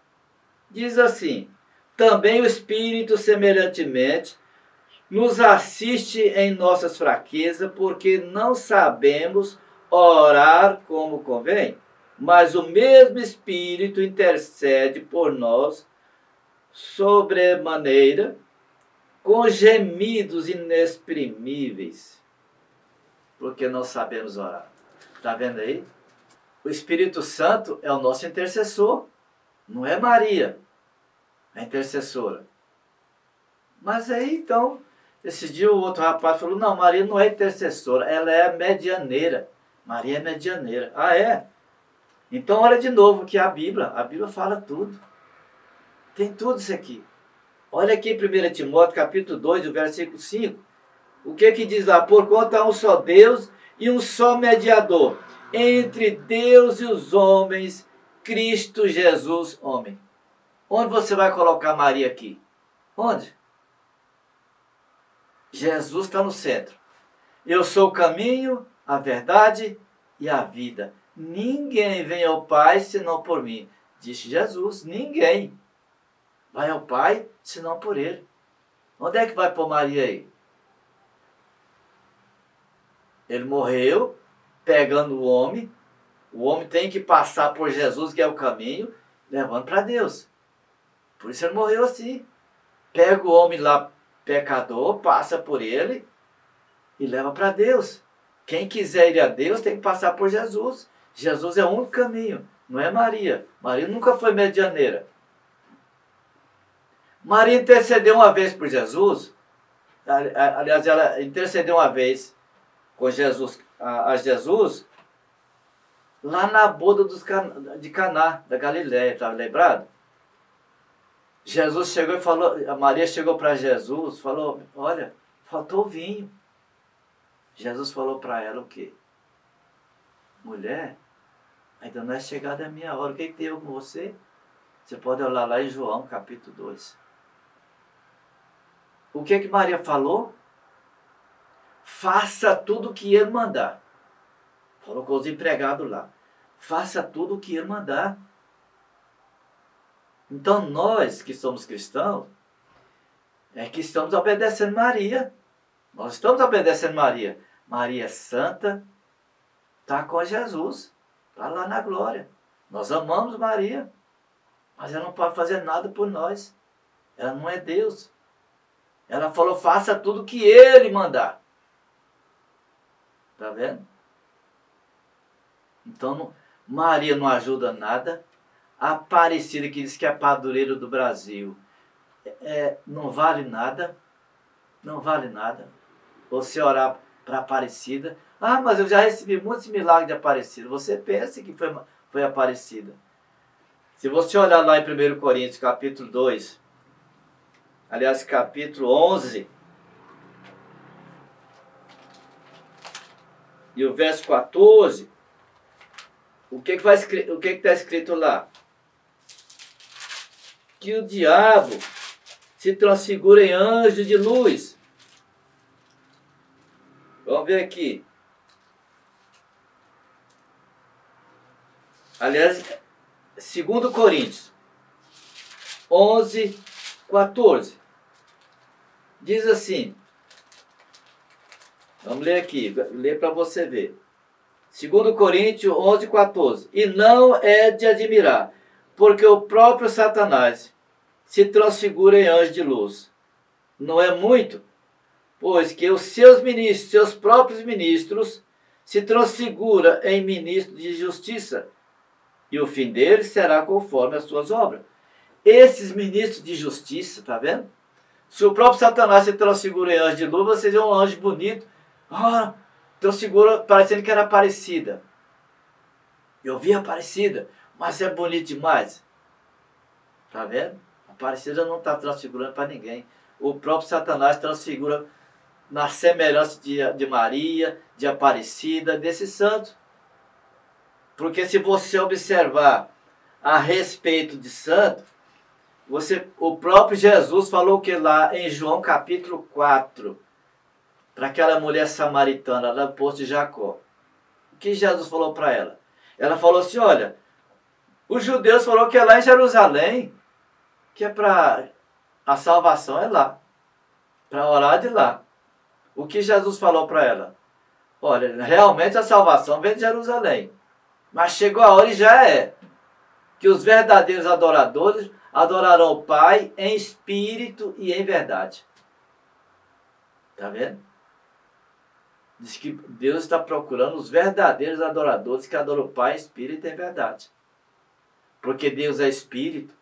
Diz assim, também o Espírito semelhantemente nos assiste em nossas fraquezas, porque não sabemos orar como convém, mas o mesmo Espírito intercede por nós sobremaneira, com gemidos inexprimíveis, porque não sabemos orar. Está vendo aí? O Espírito Santo é o nosso intercessor, não é Maria, a intercessora. Mas aí então, esse dia o outro rapaz falou, não, Maria não é intercessora, ela é medianeira. Maria é medianeira. Ah, é? Então olha de novo que a Bíblia fala tudo. Tem tudo isso aqui. Olha aqui em 1 Timóteo capítulo 2, o versículo 5. O que diz lá? Porquanto há um só Deus e um só mediador entre Deus e os homens, Cristo Jesus, homem. Onde você vai colocar Maria aqui? Onde? Jesus está no centro. Eu sou o caminho, a verdade e a vida. Ninguém vem ao Pai senão por mim. Disse Jesus, ninguém vai ao Pai senão por ele. Onde é que vai pôr Maria aí? Ele morreu pegando o homem tem que passar por Jesus, que é o caminho, levando para Deus. Por isso ele morreu assim. Pega o homem lá, pecador, passa por ele e leva para Deus. Quem quiser ir a Deus tem que passar por Jesus. Jesus é o único caminho, não é Maria. Maria nunca foi medianeira. Maria intercedeu uma vez por Jesus. Aliás, ela intercedeu uma vez com Jesus, a Jesus, lá na boda de Caná, da Galileia, estava lembrado? Jesus chegou e falou, a Maria chegou para Jesus, falou, olha, faltou vinho. Jesus falou para ela o quê? Mulher, ainda não é chegada a minha hora, o que tem eu com você? Você pode olhar lá em João, capítulo 2. O que Maria falou? Faça tudo o que ele mandar. Falou com os empregados lá. Faça tudo o que ele mandar. Então nós que somos cristãos, é que estamos obedecendo Maria. Nós estamos obedecendo Maria. Maria é santa, está com Jesus, está lá na glória. Nós amamos Maria, mas ela não pode fazer nada por nós. Ela não é Deus. Ela falou, faça tudo o que ele mandar. Está vendo? Então, Maria não ajuda nada. A Aparecida, que diz que é a padroeira do Brasil, não vale nada. Não vale nada. Você orar para Aparecida. Ah, mas eu já recebi muitos milagres de Aparecida. Você pensa que foi Aparecida. Se você olhar lá em 1 Coríntios, capítulo 2, aliás, capítulo 11, e o verso 14, o que está escrito lá? Que o diabo se transfigura em anjo de luz. Vamos ver aqui. Aliás, 2 Coríntios 11, 14. Diz assim. Vamos ler aqui, ler para você ver. 2 Coríntios 11, 14. E não é de admirar, porque o próprio Satanás se transfigura em anjo de luz. Não é muito? Pois que os seus ministros, seus próprios ministros, se transfigura em ministros de justiça, e o fim deles será conforme as suas obras. Esses ministros de justiça, tá vendo? Se o próprio Satanás se transfigura em anjo de luz, você vê um anjo bonito, transfigura parecendo que era Aparecida. Eu vi Aparecida, mas é bonito demais. Tá vendo? Aparecida não está transfigurando para ninguém. O próprio Satanás transfigura na semelhança de Maria, de Aparecida, desse santo. Porque se você observar a respeito de santo, o próprio Jesus falou que lá em João capítulo 4, para aquela mulher samaritana lá no poço de Jacó. O que Jesus falou para ela? Ela falou assim, olha, os judeus falaram que é lá em Jerusalém, que é para a salvação é lá, para orar de lá. O que Jesus falou para ela? Olha, realmente a salvação vem de Jerusalém, mas chegou a hora e já é, que os verdadeiros adoradores adorarão o Pai em espírito e em verdade. Está vendo? Diz que Deus está procurando os verdadeiros adoradores que adoram o Pai em espírito e em verdade. Porque Deus é espírito.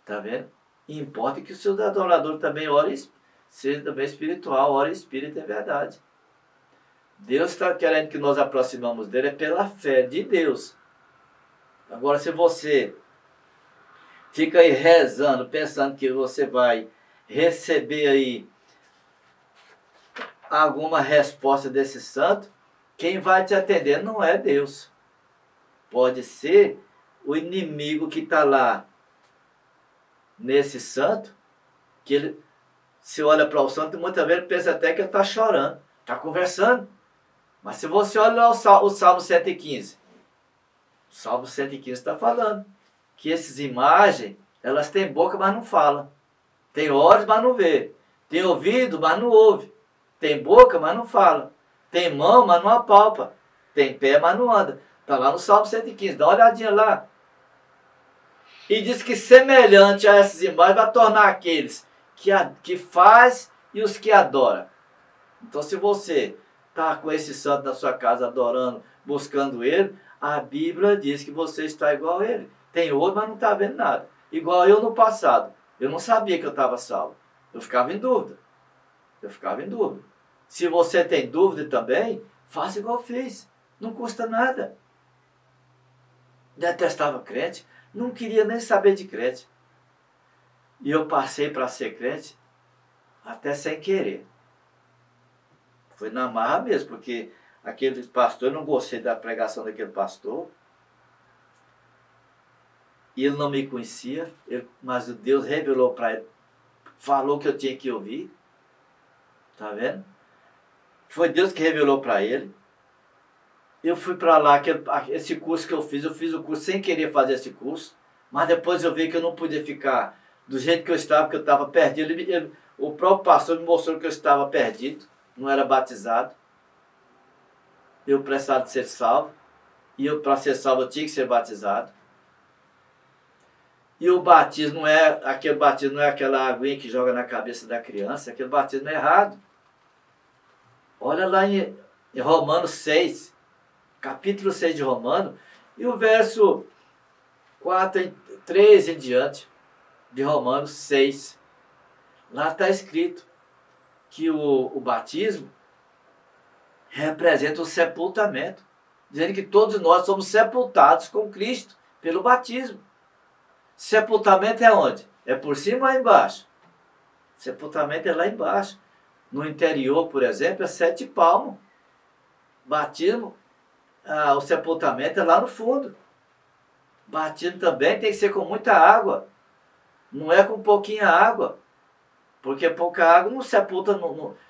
Está vendo? E importa que o seu adorador também ore, seja também espiritual, ore em espírito e em verdade. Deus está querendo que nós aproximamos dele pela fé de Deus. Agora, se você fica aí rezando, pensando que você vai receber aí alguma resposta desse santo, quem vai te atender não é Deus. Pode ser o inimigo que está lá nesse santo, que ele, se olha para o santo, muitas vezes pensa até que ele está chorando, está conversando. Mas se você olha lá o Salmo 115, o Salmo 115 está falando que essas imagens, elas têm boca, mas não falam. Tem olhos, mas não vê. Tem ouvido, mas não ouve. Tem boca, mas não fala. Tem mão, mas não apalpa. Tem pé, mas não anda. Está lá no Salmo 115, dá uma olhadinha lá. E diz que semelhante a essas imagens vai tornar aqueles que faz e os que adoram. Então se você está com esse santo na sua casa adorando, buscando ele, a Bíblia diz que você está igual a ele. Tem olho, mas não está vendo nada. Igual eu no passado. Eu não sabia que eu estava salvo. Eu ficava em dúvida. Se você tem dúvida também, faça igual eu fiz. Não custa nada. Detestava crente. Não queria nem saber de crente. E eu passei para ser crente até sem querer. Foi na marra mesmo, porque aquele pastor, eu não gostei da pregação daquele pastor. E ele não me conhecia, mas Deus revelou para ele, falou que eu tinha que ouvir. Tá vendo? Foi Deus que revelou para ele. Eu fui para lá, esse curso que eu fiz o curso sem querer fazer esse curso, mas depois eu vi que eu não podia ficar do jeito que eu estava, porque eu estava perdido. O próprio pastor me mostrou que eu estava perdido, não era batizado. Eu precisava de ser salvo, e para ser salvo eu tinha que ser batizado. E o batismo não é aquela aguinha que joga na cabeça da criança, aquele batismo é errado. Olha lá em Romanos 6, capítulo 6 de Romanos, e o verso 3 em diante, de Romanos 6. Lá está escrito que o batismo representa o sepultamento, dizendo que todos nós somos sepultados com Cristo pelo batismo. Sepultamento é onde? É por cima ou embaixo? Sepultamento é lá embaixo. No interior, por exemplo, é 7 palmos. Batismo, o sepultamento é lá no fundo. Batismo também tem que ser com muita água. Não é com pouquinha água. Porque pouca água não sepulta.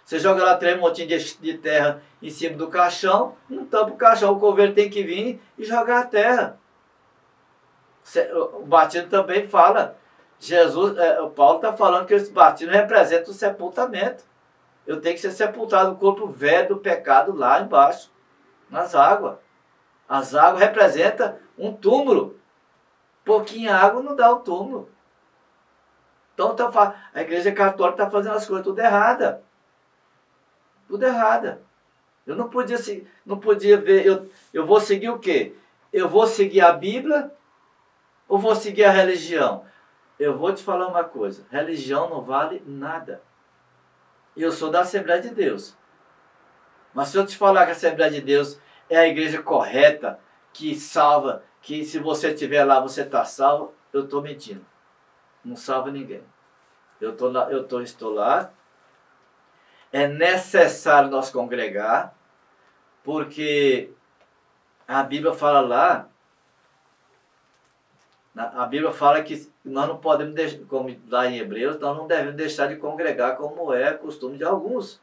Você joga lá 3 montinhos de terra em cima do caixão, não tampa o caixão. O coveiro tem que vir e jogar a terra. O batismo também fala. O Paulo está falando que esse batismo representa o sepultamento. Eu tenho que ser sepultado no corpo velho do pecado lá embaixo, nas águas. As águas representam um túmulo. Pouquinha água não dá um túmulo. Então a Igreja Católica está fazendo as coisas tudo errada. Tudo errada. Eu não podia ver. Eu vou seguir o quê? Eu vou seguir a Bíblia ou vou seguir a religião? Eu vou te falar uma coisa. Religião não vale nada. Eu sou da Assembleia de Deus. Mas se eu te falar que a Assembleia de Deus é a igreja correta, que salva, que se você estiver lá você está salvo, eu estou mentindo. Não salva ninguém. Estou lá. É necessário nós congregar, porque a Bíblia fala lá, a Bíblia fala que nós não podemos deixar, como lá em Hebreus, nós não devemos deixar de congregar como é costume de alguns.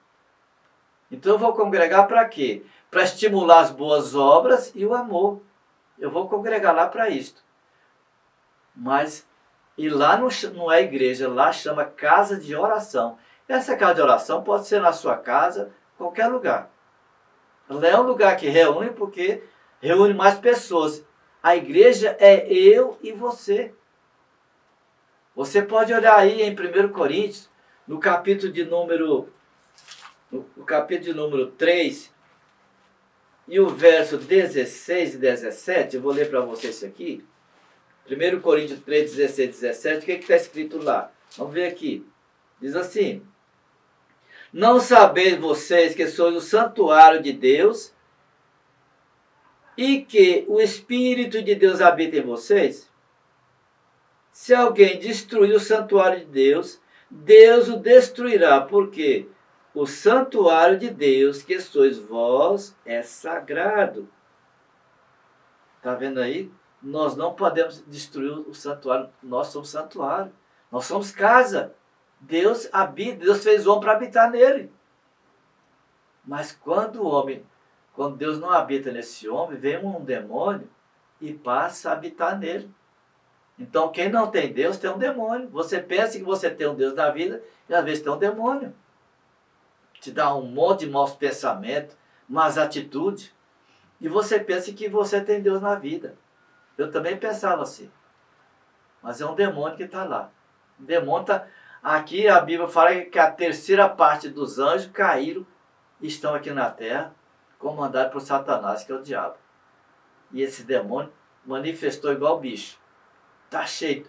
Então eu vou congregar para quê? Para estimular as boas obras e o amor. Eu vou congregar lá para isto. E lá não é igreja, lá chama casa de oração. Essa casa de oração pode ser na sua casa, qualquer lugar. Ela é um lugar que reúne porque reúne mais pessoas. A igreja é eu e você. Você pode olhar aí em 1 Coríntios, no capítulo de número 3, e o verso 16 e 17, eu vou ler para você isso aqui. 1 Coríntios 3, 16 e 17, o que está escrito lá? Vamos ver aqui. Diz assim: não sabeis vocês que sois o santuário de Deus e que o Espírito de Deus habita em vocês? Se alguém destruir o santuário de Deus, Deus o destruirá, porque o santuário de Deus, que sois vós, é sagrado. Está vendo aí? Nós não podemos destruir o santuário. Nós somos santuário. Nós somos casa. Deus habita, Deus fez o homem para habitar nele. Mas quando o homem quando Deus não habita nesse homem, vem um demônio e passa a habitar nele. Então quem não tem Deus tem um demônio. Você pensa que você tem um Deus na vida e às vezes tem um demônio. Te dá um monte de maus pensamentos, más atitudes. E você pensa que você tem Deus na vida. Eu também pensava assim. Mas é um demônio que está lá. O demônio está... Aqui a Bíblia fala que a terceira parte dos anjos caíram e estão aqui na terra, comandados por Satanás, que é o diabo. E esse demônio manifestou igual bicho. Está cheio.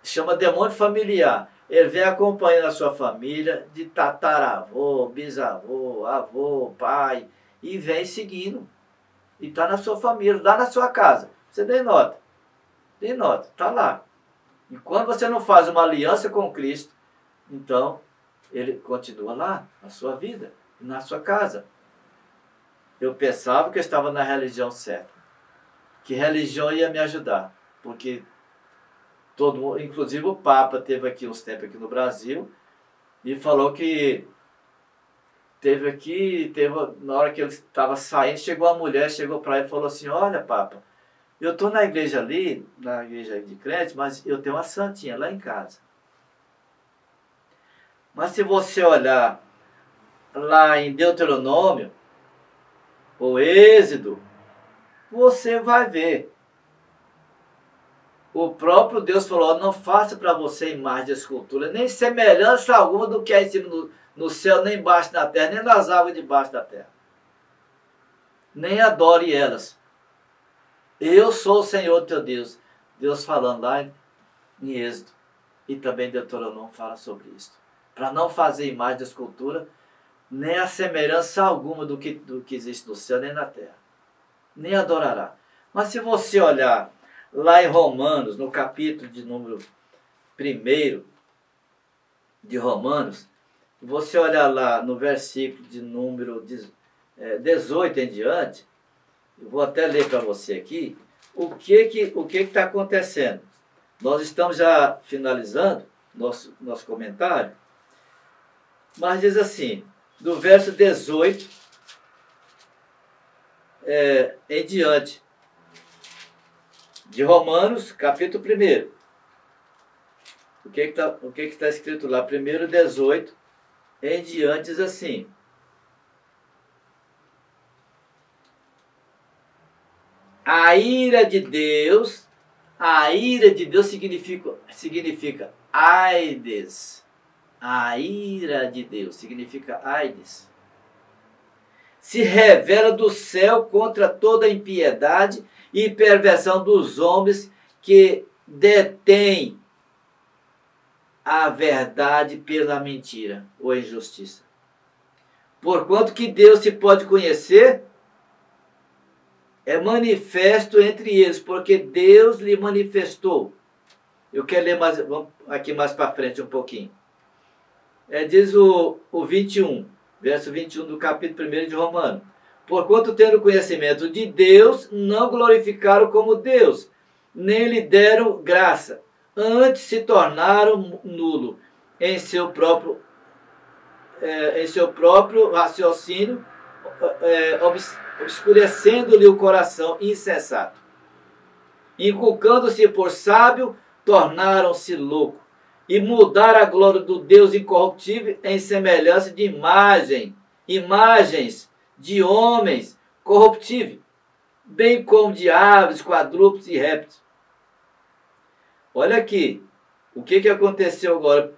Chama demônio familiar. Ele vem acompanhando a sua família, de tataravô, bisavô, avô, pai, e vem seguindo. E está na sua família, lá na sua casa. Você dê nota. Dê nota, está lá. E quando você não faz uma aliança com Cristo, então ele continua lá, na sua vida, na sua casa. Eu pensava que eu estava na religião certa. Que religião ia me ajudar. Porque todo mundo, inclusive o Papa teve aqui uns tempos aqui no Brasil e falou que na hora que ele estava saindo, chegou a mulher, chegou para ele e falou assim: olha, Papa, eu estou na igreja ali, na igreja de crente, mas eu tenho uma santinha lá em casa. Mas se você olhar lá em Deuteronômio, ou Êxodo, você vai ver. O próprio Deus falou: não faça para você imagem de escultura, nem semelhança alguma do que é em cima no céu, nem embaixo da terra, nem nas águas debaixo da terra. Nem adore elas. Eu sou o Senhor teu Deus. Deus falando lá em Êxodo. E também Deuteronômio fala sobre isso. Para não fazer imagem de escultura, nem a semelhança alguma do que existe no céu, nem na terra. Nem adorará. Mas se você olhar lá em Romanos, no capítulo de número 1 de Romanos, você olhar lá no versículo de número 18 em diante, eu vou até ler para você aqui, o que está acontecendo. Nós estamos já finalizando nosso comentário, mas diz assim, do verso 18 em diante, de Romanos, capítulo 1. O que está escrito lá? 1:18 em diante diz assim: a ira de Deus significa AIDS. A ira de Deus significa AIDS. Se revela do céu contra toda a impiedade e perversão dos homens que detêm a verdade pela mentira ou injustiça. Porquanto que Deus se pode conhecer, é manifesto entre eles, porque Deus lhe manifestou. Eu quero ler vamos aqui mais para frente um pouquinho. Diz o 21, verso 21 do capítulo 1 de Romanos. Porquanto tendo conhecimento de Deus, não glorificaram como Deus, nem lhe deram graça. Antes se tornaram nulo em seu próprio raciocínio, obscurecendo-lhe o coração insensato. Inculcando-se por sábio, tornaram-se loucos, e mudaram a glória do Deus incorruptível em semelhança de imagens de homens corruptíveis, bem como de aves, quadrúpedes e répteis. Olha aqui, o que aconteceu agora?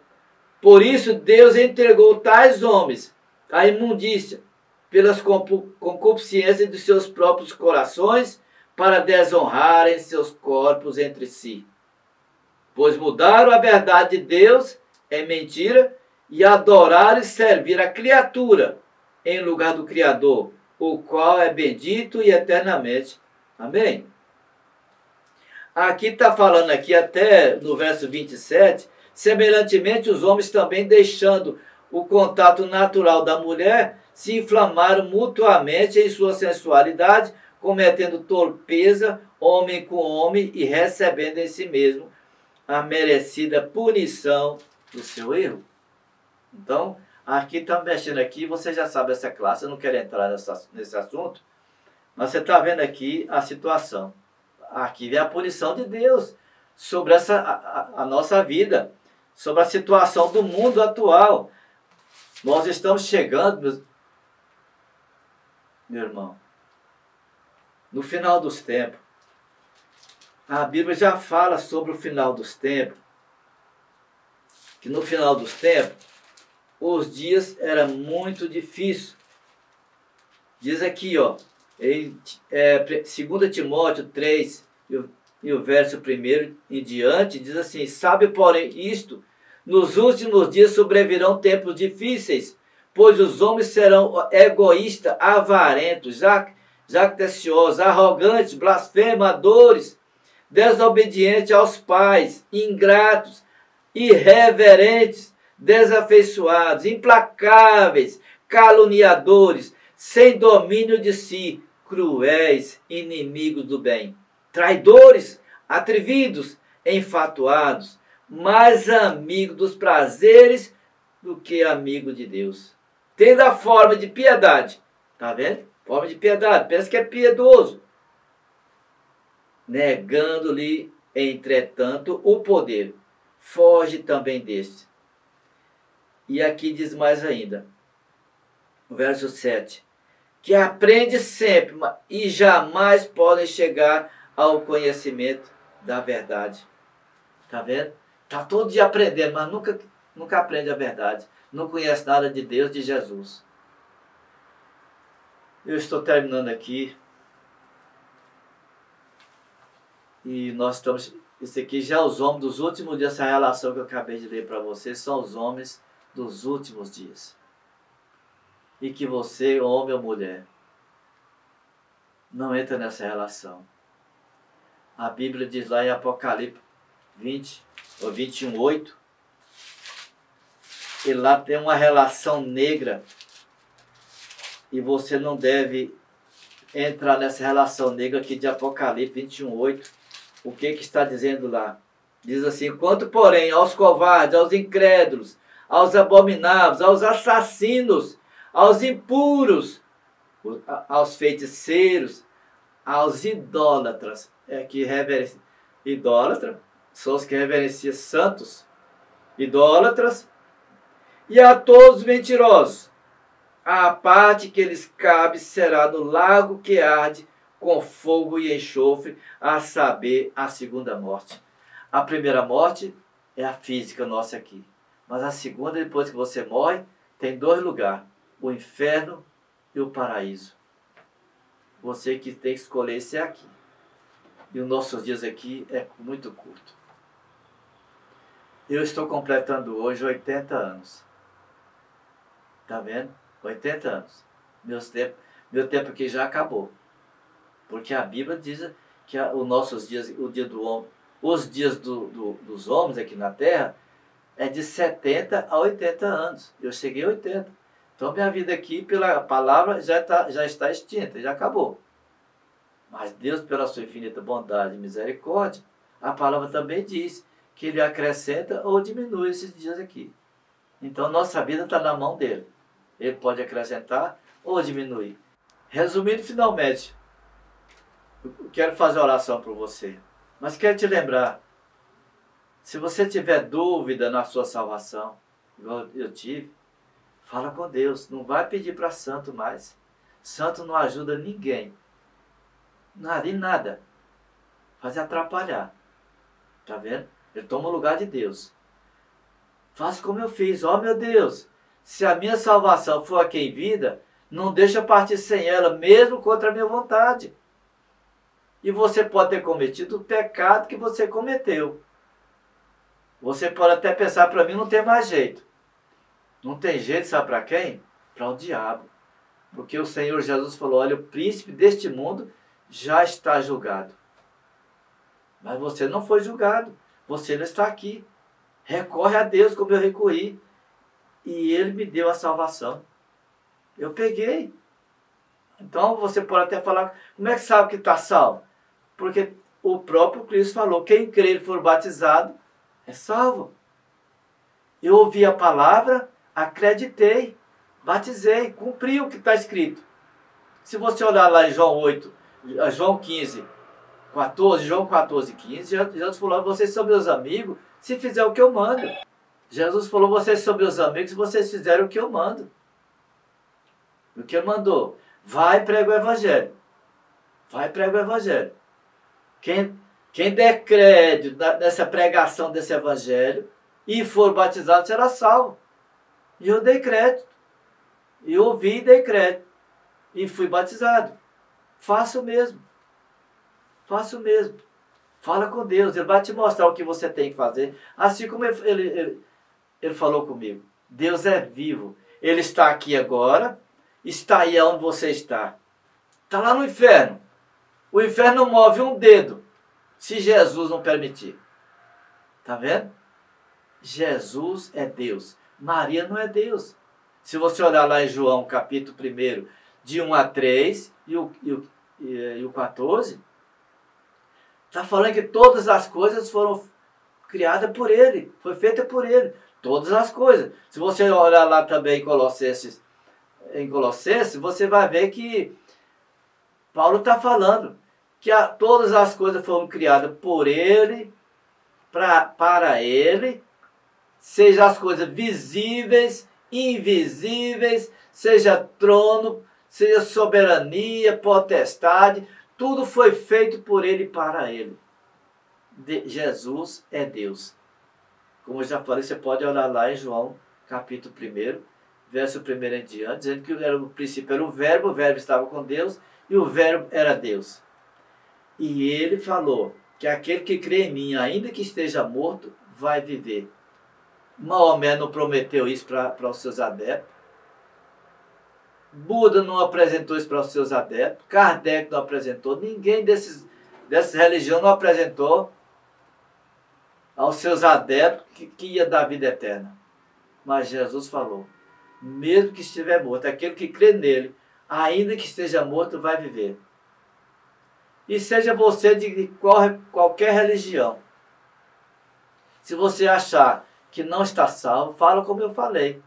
Por isso Deus entregou tais homens à imundícia, pelas concupiscências de seus próprios corações, para desonrarem seus corpos entre si. Pois mudaram a verdade de Deus em mentira, e adoraram e serviram a criatura em lugar do Criador, o qual é bendito e eternamente. Amém? Aqui está falando aqui até no verso 27, semelhantemente os homens também, deixando o contato natural da mulher, se inflamaram mutuamente em sua sensualidade, cometendo torpeza, homem com homem, e recebendo em si mesmo a merecida punição do seu erro. Então, Aqui está mexendo aqui, você já sabe essa classe, eu não quero entrar nesse assunto, mas você está vendo aqui a situação. Aqui vem a punição de Deus sobre a nossa vida, sobre a situação do mundo atual. Nós estamos chegando, meu irmão, no final dos tempos. A Bíblia já fala sobre o final dos tempos, que no final dos tempos, os dias eram muito difíceis. Diz aqui, ó, 2 Timóteo 3, e o verso 1 em diante, diz assim: sabe, porém, isto, nos últimos dias sobrevirão tempos difíceis, pois os homens serão egoístas, avarentos, jactanciosos, arrogantes, blasfemadores, desobedientes aos pais, ingratos, irreverentes, desafeiçoados, implacáveis, caluniadores, sem domínio de si, cruéis, inimigos do bem, traidores, atrevidos, enfatuados, mais amigos dos prazeres do que amigo de Deus, tendo a forma de piedade. Tá vendo? Forma de piedade, pensa que é piedoso, negando-lhe, entretanto, o poder, foge também deste. E aqui diz mais ainda, verso 7, que aprende sempre e jamais podem chegar ao conhecimento da verdade. Tá vendo? Tá todo dia aprendendo, mas nunca aprende a verdade. Não conhece nada de Deus, de Jesus. Eu estou terminando aqui. E nós estamos... Isso aqui já é os homens dos últimos dias. Essa relação que eu acabei de ler para vocês são os homens dos últimos dias. E que você, homem ou mulher, não entra nessa relação. A Bíblia diz lá em Apocalipse 20, ou 21, 8, e lá tem uma relação negra, e você não deve entrar nessa relação negra aqui de Apocalipse 21, 8. O que está dizendo lá? Diz assim: quanto, porém, aos covardes, aos incrédulos, aos abomináveis, aos assassinos, aos impuros, aos feiticeiros, aos idólatras, idólatra, são os que reverenciam santos, idólatras, e a todos os mentirosos, a parte que lhes cabe será no lago que arde com fogo e enxofre, a saber, a segunda morte. A primeira morte é a física nossa aqui, mas a segunda, depois que você morre, tem 2 lugares, o inferno e o paraíso. Você que tem que escolher esse aqui. E os nossos dias aqui é muito curto. Eu estou completando hoje 80 anos. Tá vendo? 80 anos. Meu tempo aqui já acabou. Porque a Bíblia diz que os nossos dias, o dia do homem, os dias dos homens aqui na Terra é de 70 a 80 anos. Eu cheguei a 80. Então minha vida aqui, pela palavra, já está extinta, já acabou. Mas Deus, pela sua infinita bondade e misericórdia, a palavra também diz que Ele acrescenta ou diminui esses dias aqui. Então nossa vida está na mão dEle. Ele pode acrescentar ou diminuir. Resumindo, finalmente, eu quero fazer oração por você. Mas quero te lembrar, se você tiver dúvida na sua salvação, igual eu tive, fala com Deus. Não vai pedir para santo mais. Santo não ajuda ninguém. Nada e nada. Faz atrapalhar. Tá vendo? Ele toma o lugar de Deus. Faça como eu fiz. Ó, meu Deus, se a minha salvação for aqui em vida, não deixa partir sem ela, mesmo contra a minha vontade. E você pode ter cometido o pecado que você cometeu. Você pode até pensar, para mim não tem mais jeito. Não tem jeito, sabe para quem? Para o diabo. Porque o Senhor Jesus falou: olha, o príncipe deste mundo já está julgado. Mas você não foi julgado. Você não está aqui. Recorre a Deus como eu recorri. E Ele me deu a salvação. Eu peguei. Então você pode até falar: como é que sabe que está salvo? Porque o próprio Cristo falou: quem crer e for batizado é salvo. Eu ouvi a palavra, acreditei, batizei, cumpri o que está escrito. Se você olhar lá em João 8, João 15, 14, João 14, 15, Jesus falou: vocês são meus amigos se fizer o que eu mando. Jesus falou: vocês são meus amigos se vocês fizerem o que eu mando. O que ele mandou? Vai e prega o evangelho. Vai e prega o evangelho. Quem der crédito nessa pregação desse evangelho e for batizado será salvo. E eu dei crédito. E ouvi e dei crédito. E fui batizado. Faça o mesmo. Faça o mesmo. Fala com Deus. Ele vai te mostrar o que você tem que fazer. Assim como ele falou comigo. Deus é vivo. Ele está aqui agora. Está aí onde você está. Está lá no inferno. O inferno não move um dedo. Se Jesus não permitir. Está vendo? Jesus é Deus. Maria não é Deus. Se você olhar lá em João, capítulo 1, de 1 a 3 e o 14, está falando que todas as coisas foram criadas por Ele. Foi feita por Ele. Todas as coisas. Se você olhar lá também em Colossenses, você vai ver que Paulo está falando que todas as coisas foram criadas por Ele, para Ele, seja as coisas visíveis, invisíveis, seja trono, seja soberania, potestade, tudo foi feito por Ele e para Ele. Jesus é Deus. Como eu já falei, você pode olhar lá em João, capítulo 1, verso 1 em diante, dizendo que no princípio era o verbo estava com Deus e o verbo era Deus. E ele falou que aquele que crê em mim, ainda que esteja morto, vai viver. Maomé não prometeu isso para os seus adeptos. Buda não apresentou isso para os seus adeptos. Kardec não apresentou. Ninguém dessas religiões não apresentou aos seus adeptos que ia dar vida eterna. Mas Jesus falou, mesmo que estiver morto, aquele que crê nele, ainda que esteja morto, vai viver. E seja você de qualquer religião. Se você achar que não está salvo, fala como eu falei.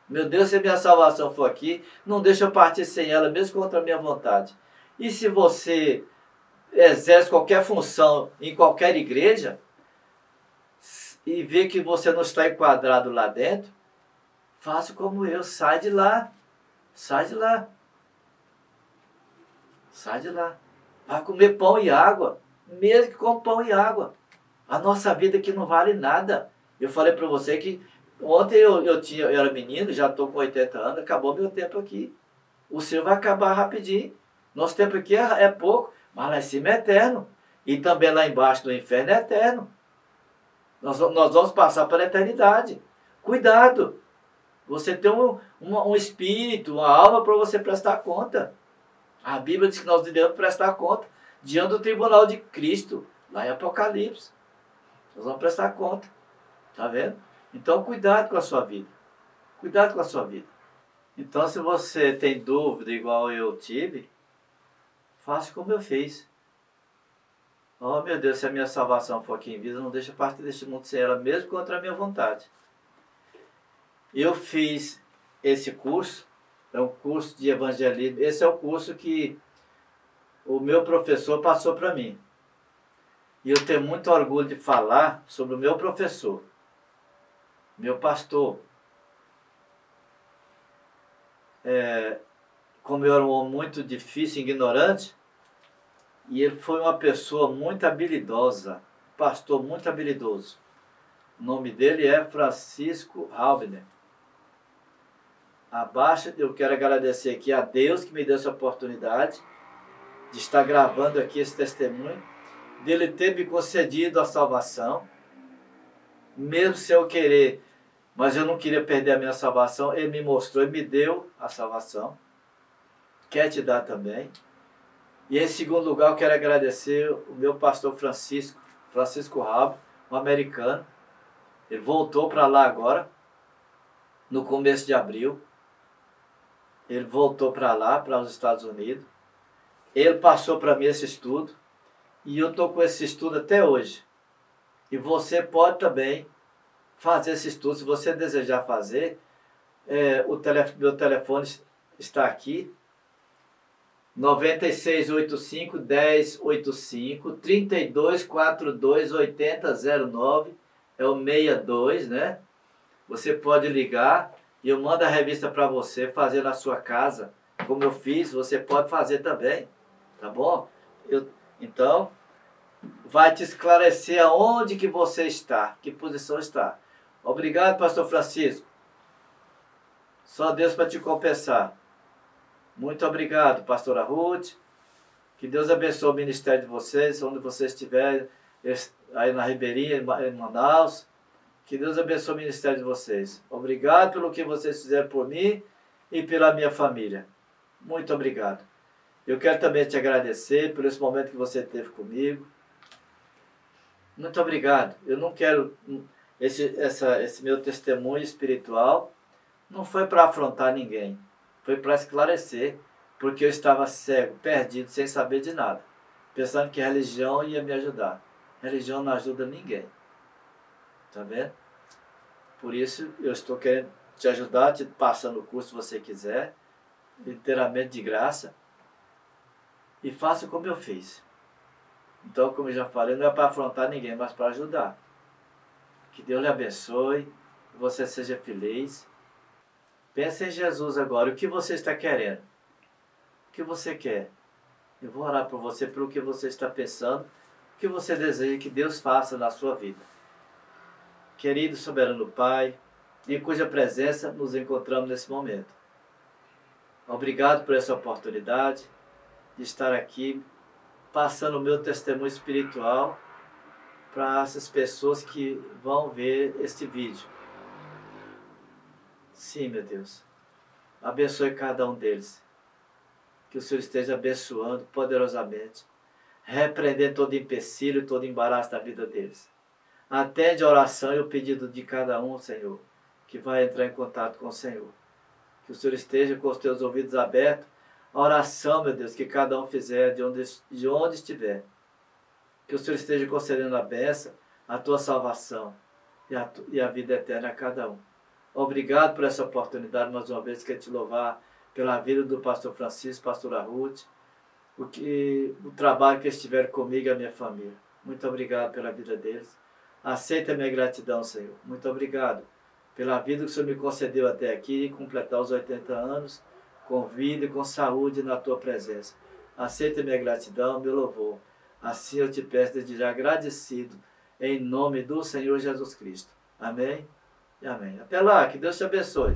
Meu Deus, se a minha salvação for aqui, não deixa eu partir sem ela, mesmo contra a minha vontade. E se você exerce qualquer função em qualquer igreja e vê que você não está enquadrado lá dentro, faça como eu, sai de lá. Sai de lá. Sai de lá. Vai comer pão e água, mesmo que com pão e água. A nossa vida aqui não vale nada. Eu falei para você que ontem eu era menino, já estou com 80 anos, acabou meu tempo aqui. O seu vai acabar rapidinho. Nosso tempo aqui é pouco, mas lá em cima é eterno. E também lá embaixo no inferno é eterno. Nós vamos passar pela eternidade. Cuidado. Você tem um espírito, uma alma para você prestar conta. A Bíblia diz que nós devemos prestar conta diante do tribunal de Cristo, lá em Apocalipse. Nós vamos prestar conta. Está vendo? Então, cuidado com a sua vida. Cuidado com a sua vida. Então, se você tem dúvida igual eu tive, faça como eu fiz. Oh, meu Deus, se a minha salvação for aqui em vida, não deixa partir deste mundo sem ela, mesmo contra a minha vontade. Eu fiz esse curso, é um curso de evangelismo. Esse é o curso que o meu professor passou para mim. E eu tenho muito orgulho de falar sobre o meu professor, meu pastor. Como eu era um homem muito difícil, ignorante, e ele foi uma pessoa muito habilidosa, pastor muito habilidoso. O nome dele é Francisco Halbner. Abaixo, eu quero agradecer aqui a Deus que me deu essa oportunidade de estar gravando aqui esse testemunho, dele ter me concedido a salvação, mesmo sem eu querer, mas eu não queria perder a minha salvação, ele me mostrou e me deu a salvação, quer te dar também. E em segundo lugar, eu quero agradecer o meu pastor Francisco Rabo, um americano. Ele voltou para lá agora, no começo de abril. Ele voltou para lá, para os Estados Unidos. Ele passou para mim esse estudo. E eu estou com esse estudo até hoje. E você pode também fazer esse estudo. Se você desejar fazer, Meu telefone está aqui. 9685 1085 3242 8009 é o 62, né? Você pode ligar e eu mando a revista para você fazer na sua casa. Como eu fiz, você pode fazer também, tá bom? Então, vai te esclarecer aonde que você está, que posição está. Obrigado, pastor Francisco. Só Deus para te compensar. Muito obrigado, pastora Ruth. Que Deus abençoe o ministério de vocês, onde vocês estiverem, aí na Ribeirinha, em Manaus. Que Deus abençoe o ministério de vocês. Obrigado pelo que vocês fizeram por mim e pela minha família. Muito obrigado. Eu quero também te agradecer por esse momento que você teve comigo. Muito obrigado. Eu não quero... Esse meu testemunho espiritual não foi para afrontar ninguém. Foi para esclarecer. Porque eu estava cego, perdido, sem saber de nada. Pensando que a religião ia me ajudar. A religião não ajuda ninguém. Tá vendo? Por isso eu estou querendo te ajudar, te passando o curso se você quiser, inteiramente de graça. E faça como eu fiz. Então, como eu já falei, não é para afrontar ninguém, mas para ajudar. Que Deus lhe abençoe, que você seja feliz. Pense em Jesus agora, o que você está querendo? O que você quer? Eu vou orar por você, pelo que você está pensando, o que você deseja que Deus faça na sua vida. Querido soberano Pai, em cuja presença nos encontramos nesse momento. Obrigado por essa oportunidade de estar aqui, passando o meu testemunho espiritual para essas pessoas que vão ver este vídeo. Sim, meu Deus. Abençoe cada um deles. Que o Senhor esteja abençoando poderosamente, repreendendo todo empecilho, todo embaraço da vida deles. Atende a oração e o pedido de cada um, Senhor, que vai entrar em contato com o Senhor. Que o Senhor esteja com os teus ouvidos abertos. A oração, meu Deus, que cada um fizer de onde estiver. Que o Senhor esteja concedendo a bênção, a tua salvação e a vida eterna a cada um. Obrigado por essa oportunidade, mais uma vez, quero te louvar pela vida do pastor Francisco, pastora Ruth, o trabalho que eles tiveram comigo e a minha família. Muito obrigado pela vida deles. Aceita a minha gratidão, Senhor. Muito obrigado pela vida que o Senhor me concedeu até aqui, completar os 80 anos, com vida e com saúde na tua presença. Aceita a minha gratidão, meu louvor. Assim eu te peço desde já agradecido, em nome do Senhor Jesus Cristo. Amém e amém. Até lá, que Deus te abençoe.